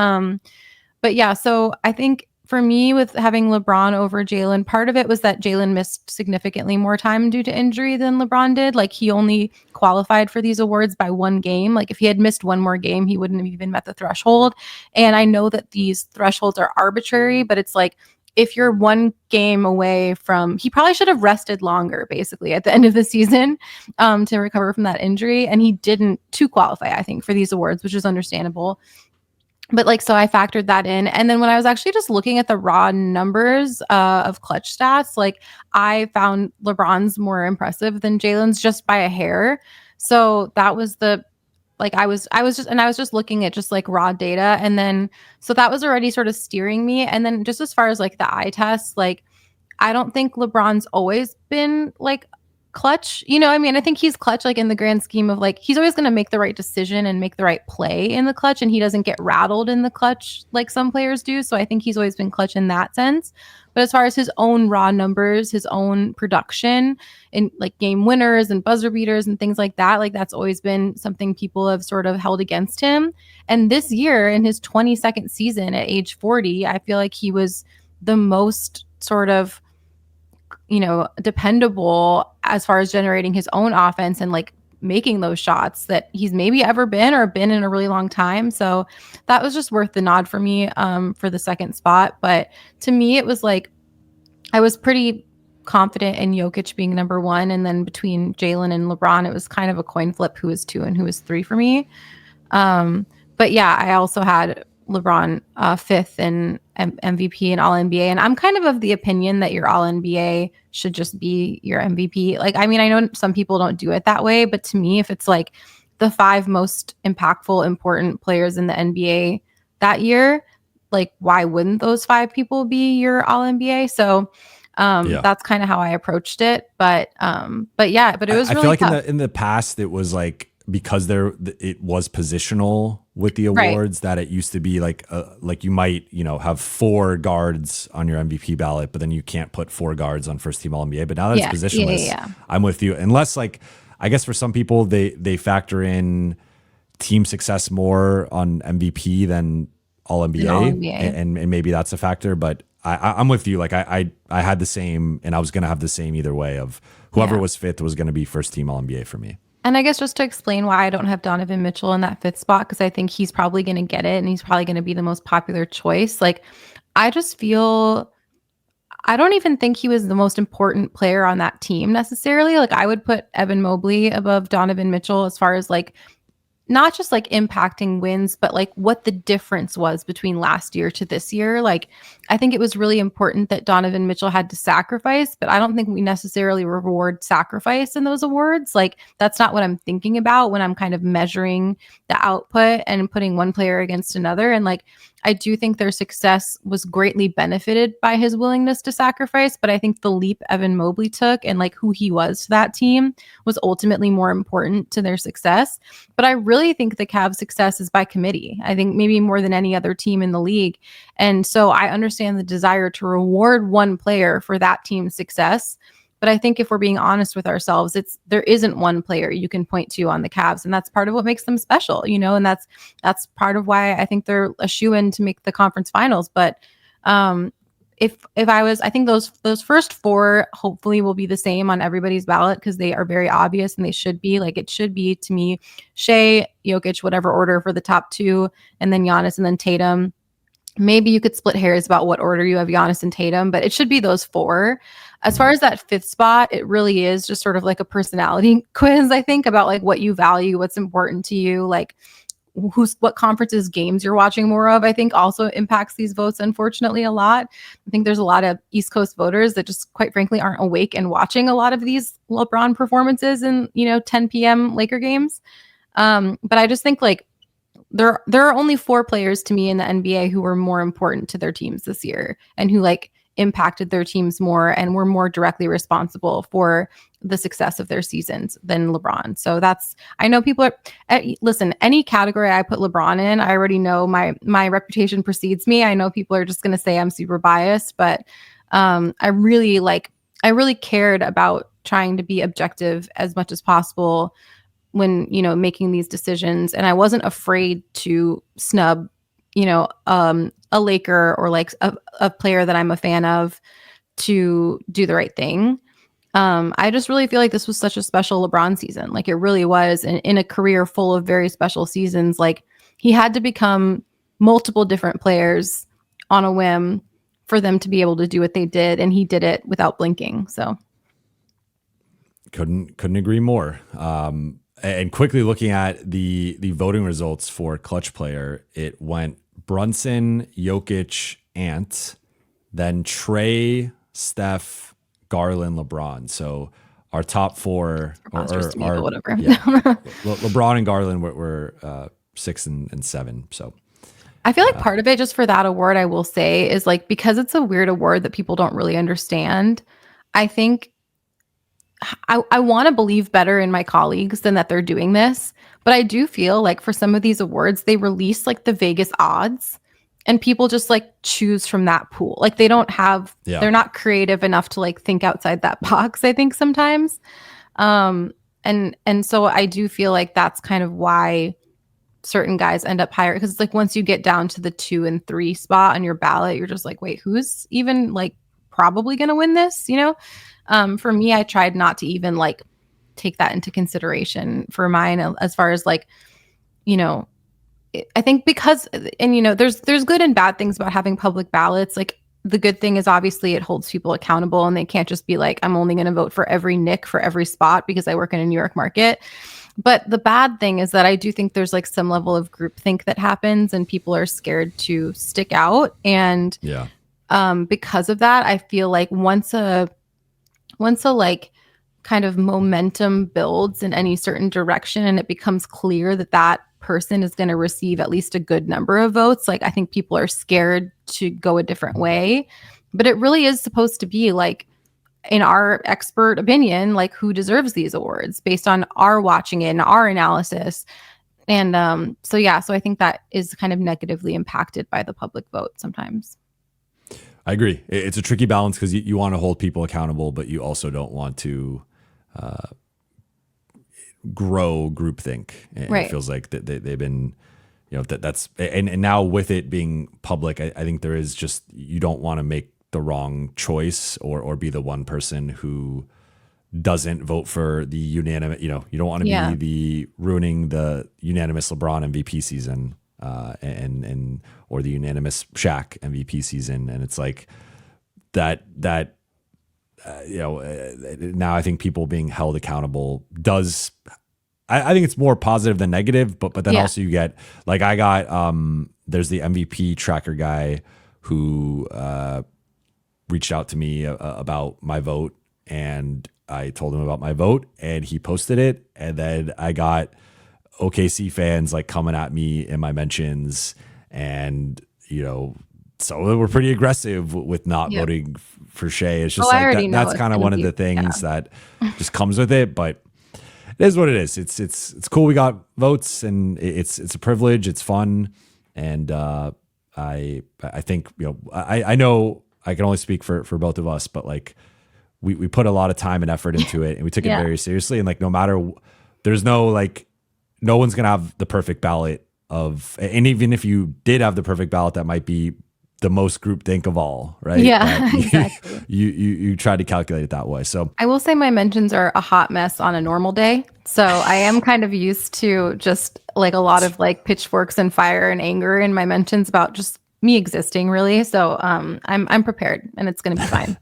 yeah, so I think for me, with having LeBron over Jalen, part of it was that Jalen missed significantly more time due to injury than LeBron did. Like, he only qualified for these awards by 1 game. Like, if he had missed 1 more game, he wouldn't have even met the threshold. And I know that these thresholds are arbitrary, but it's like, if you're 1 game away from, he probably should have rested longer, basically, at the end of the season, to recover from that injury. And he didn't to qualify, I think, for these awards, which is understandable. But like, so I factored that in. And then when I was actually just looking at the raw numbers of clutch stats, like, I found LeBron's more impressive than Jalen's just by a hair. So that was I was just looking at just like raw data. And then, so that was already sort of steering me. And then just as far as like the eye test, like, I don't think LeBron's always been like clutch. You know, I mean, I think he's clutch, like, in the grand scheme of like, he's always going to make the right decision and make the right play in the clutch, and he doesn't get rattled in the clutch like some players do. So I think he's always been clutch in that sense. But as far as his own raw numbers, his own production in like game winners and buzzer beaters and things like that, like, that's always been something people have sort of held against him. And this year, in his 22nd season at age 40, I feel like he was the most sort of, you know, dependable as far as generating his own offense and like making those shots that he's maybe ever been in a really long time. So that was just worth the nod for me, for the second spot. But to me, it was like, I was pretty confident in Jokic being number 1. And then between Jalen and LeBron, it was kind of a coin flip who was 2 and who was 3 for me. But yeah, I also had LeBron 5th in MVP and All NBA. And I'm kind of the opinion that your All NBA should just be your MVP. Like, I mean, I know some people don't do it that way, but to me, if it's like the 5 most impactful, important players in the NBA that year, like, why wouldn't those 5 people be your all NBA? So that's kind of how I approached it. But yeah, but it was I really feel like tough. in the past it was like, because it was positional with the awards, that it used to be like you might, have 4 guards on your MVP ballot, but then you can't put 4 guards on first team All NBA. But now that it's positionless, I'm with you. Unless, like, I guess for some people they factor in team success more on MVP than All NBA, and maybe that's a factor. But I'm with you. Like I had the same, and I was gonna have the same either way, of whoever was 5th was gonna be first team All NBA for me. And I guess just to explain why I don't have Donovan Mitchell in that 5th spot, because I think he's probably going to get it and he's probably going to be the most popular choice. Like, I just feel, I don't even think he was the most important player on that team necessarily. Like, I would put Evan Mobley above Donovan Mitchell as far as like, not just like impacting wins, but like what the difference was between last year to this year. Like, I think it was really important that Donovan Mitchell had to sacrifice, but I don't think we necessarily reward sacrifice in those awards. Like, that's not what I'm thinking about when I'm kind of measuring the output and putting one player against another. And like, I do think their success was greatly benefited by his willingness to sacrifice, but I think the leap Evan Mobley took and like who he was to that team was ultimately more important to their success. But I really think the Cavs' success is by committee. I think maybe more than any other team in the league. And so I understand the desire to reward one player for that team's success. But I think if we're being honest with ourselves, there isn't one player you can point to on the Cavs, and that's part of what makes them special, and that's part of why I think they're a shoo-in to make the conference finals. But if I think those first 4 hopefully will be the same on everybody's ballot, because they are very obvious and they should be. Like, it should be, to me, Shea, Jokic, whatever order for the top 2, and then Giannis, and then Tatum. Maybe you could split hairs about what order you have Giannis and Tatum, but it should be those 4. As far as that 5th spot, it really is just sort of like a personality quiz, I think, about like what you value, what's important to you, like what conferences games you're watching more of, I think also impacts these votes, unfortunately, a lot. I think there's a lot of East Coast voters that just quite frankly aren't awake and watching a lot of these LeBron performances in, 10 p.m. Laker games. But I just think like there are only 4 players to me in the NBA who were more important to their teams this year and who like impacted their teams more and were more directly responsible for the success of their seasons than LeBron. So I know people are, listen, any category I put LeBron in, I already know my reputation precedes me. I know people are just going to say I'm super biased, but I really cared about trying to be objective as much as possible when, making these decisions. And I wasn't afraid to snub, a Laker or like a player that I'm a fan of to do the right thing. I just really feel like this was such a special LeBron season. Like, it really was. And in a career full of very special seasons, like, he had to become multiple different players on a whim for them to be able to do what they did. And he did it without blinking. So couldn't agree more. And quickly looking at the voting results for clutch player, it went Brunson, Jokic, Ant, then Trey, Steph, Garland, LeBron. So our top 4, whatever. Yeah, LeBron and Garland were 6 and 7. So I feel like part of it, just for that award, I will say, is like, because it's a weird award that people don't really understand. I think I want to believe better in my colleagues than that they're doing this. But I do feel like for some of these awards, they release like the Vegas odds and people just like choose from that pool. Like, they don't have, they're not creative enough to like think outside that box, I think sometimes. And so I do feel like that's kind of why certain guys end up higher. Because it's like, once you get down to the 2 and 3 spot on your ballot, you're just like, wait, who's even like probably going to win this? For me, I tried not to even like take that into consideration for mine, as far as like, I think because, and there's good and bad things about having public ballots. Like, the good thing is obviously it holds people accountable, and they can't just be like, I'm only going to vote for every Nick for every spot because I work in a New York market. But the bad thing is that I do think there's like some level of groupthink that happens, and people are scared to stick out. And because of that, I feel like once a like kind of momentum builds in any certain direction, and it becomes clear that person is going to receive at least a good number of votes. Like, I think people are scared to go a different way, but it really is supposed to be like, in our expert opinion, like who deserves these awards based on our watching it and our analysis. And so I think that is kind of negatively impacted by the public vote sometimes. I agree. It's a tricky balance because you want to hold people accountable, but you also don't want to grow groupthink. And Right. It feels like that they've been, that's and now with it being public, I think there is just, you don't want to make the wrong choice or be the one person who doesn't vote for the unanimous, you don't want to be the ruining the unanimous LeBron MVP season and or the unanimous Shaq MVP season. And it's like that now I think people being held accountable does, I think it's more positive than negative, but then also you get, like, I got there's the MVP tracker guy who reached out to me about my vote, and I told him about my vote, and he posted it, and then I got OKC fans like coming at me in my mentions, and so we're pretty aggressive with not voting for Shea. It's just that's kind of one of the things that just comes with it, but it is what it is. It's cool. We got votes, and it's a privilege. It's fun, and I think I know I can only speak for both of us, but like we put a lot of time and effort into it, and we took it very seriously. And like no matter, there's no like, no one's gonna have the perfect ballot and even if you did have the perfect ballot, that might be the most groupthink of all, right? Yeah, exactly. You try to calculate it that way. So I will say my mentions are a hot mess on a normal day. So I am kind of used to just like a lot of like pitchforks and fire and anger in my mentions about just me existing, really. So I'm prepared, and it's going to be fine.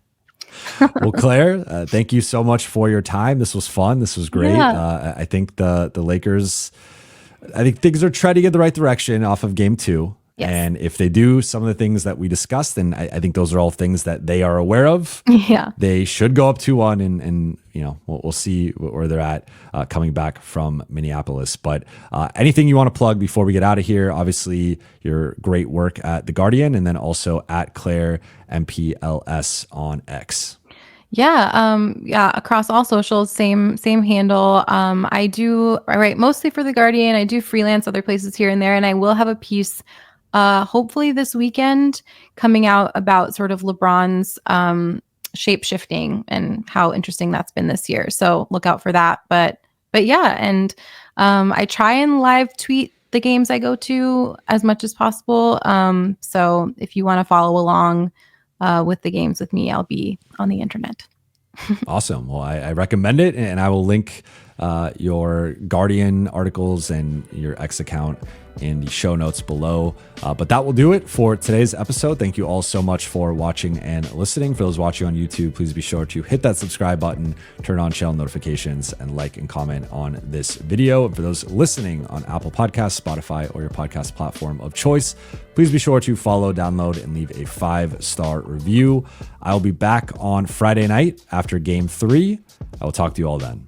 Well, Claire, thank you so much for your time. This was fun. This was great. I think the Lakers, I think things are treading in the right direction off of game 2. Yes. And if they do some of the things that we discussed, then I think those are all things that they are aware of. Yeah. They should go up 2-1, and we'll see where they're at coming back from Minneapolis. But anything you want to plug before we get out of here? Obviously, your great work at The Guardian, and then also at Claire MPLS on X. Yeah. Across all socials, same handle. I write mostly for The Guardian. I do freelance other places here and there, and I will have a piece hopefully this weekend coming out about sort of LeBron's shape shifting and how interesting that's been this year. So look out for that. But yeah, and I try and live tweet the games I go to as much as possible. So if you want to follow along with the games with me, I'll be on the internet. Awesome. Well, I recommend it, and I will link your Guardian articles and your X account in the show notes below. But that will do it for today's episode. Thank you all so much for watching and listening. For those watching on YouTube, please be sure to hit that subscribe button, turn on channel notifications, and like and comment on this video. And for those listening on Apple Podcasts, Spotify, or your podcast platform of choice, please be sure to follow, download, and leave a 5-star review. I'll be back on Friday night after game 3. I will talk to you all then.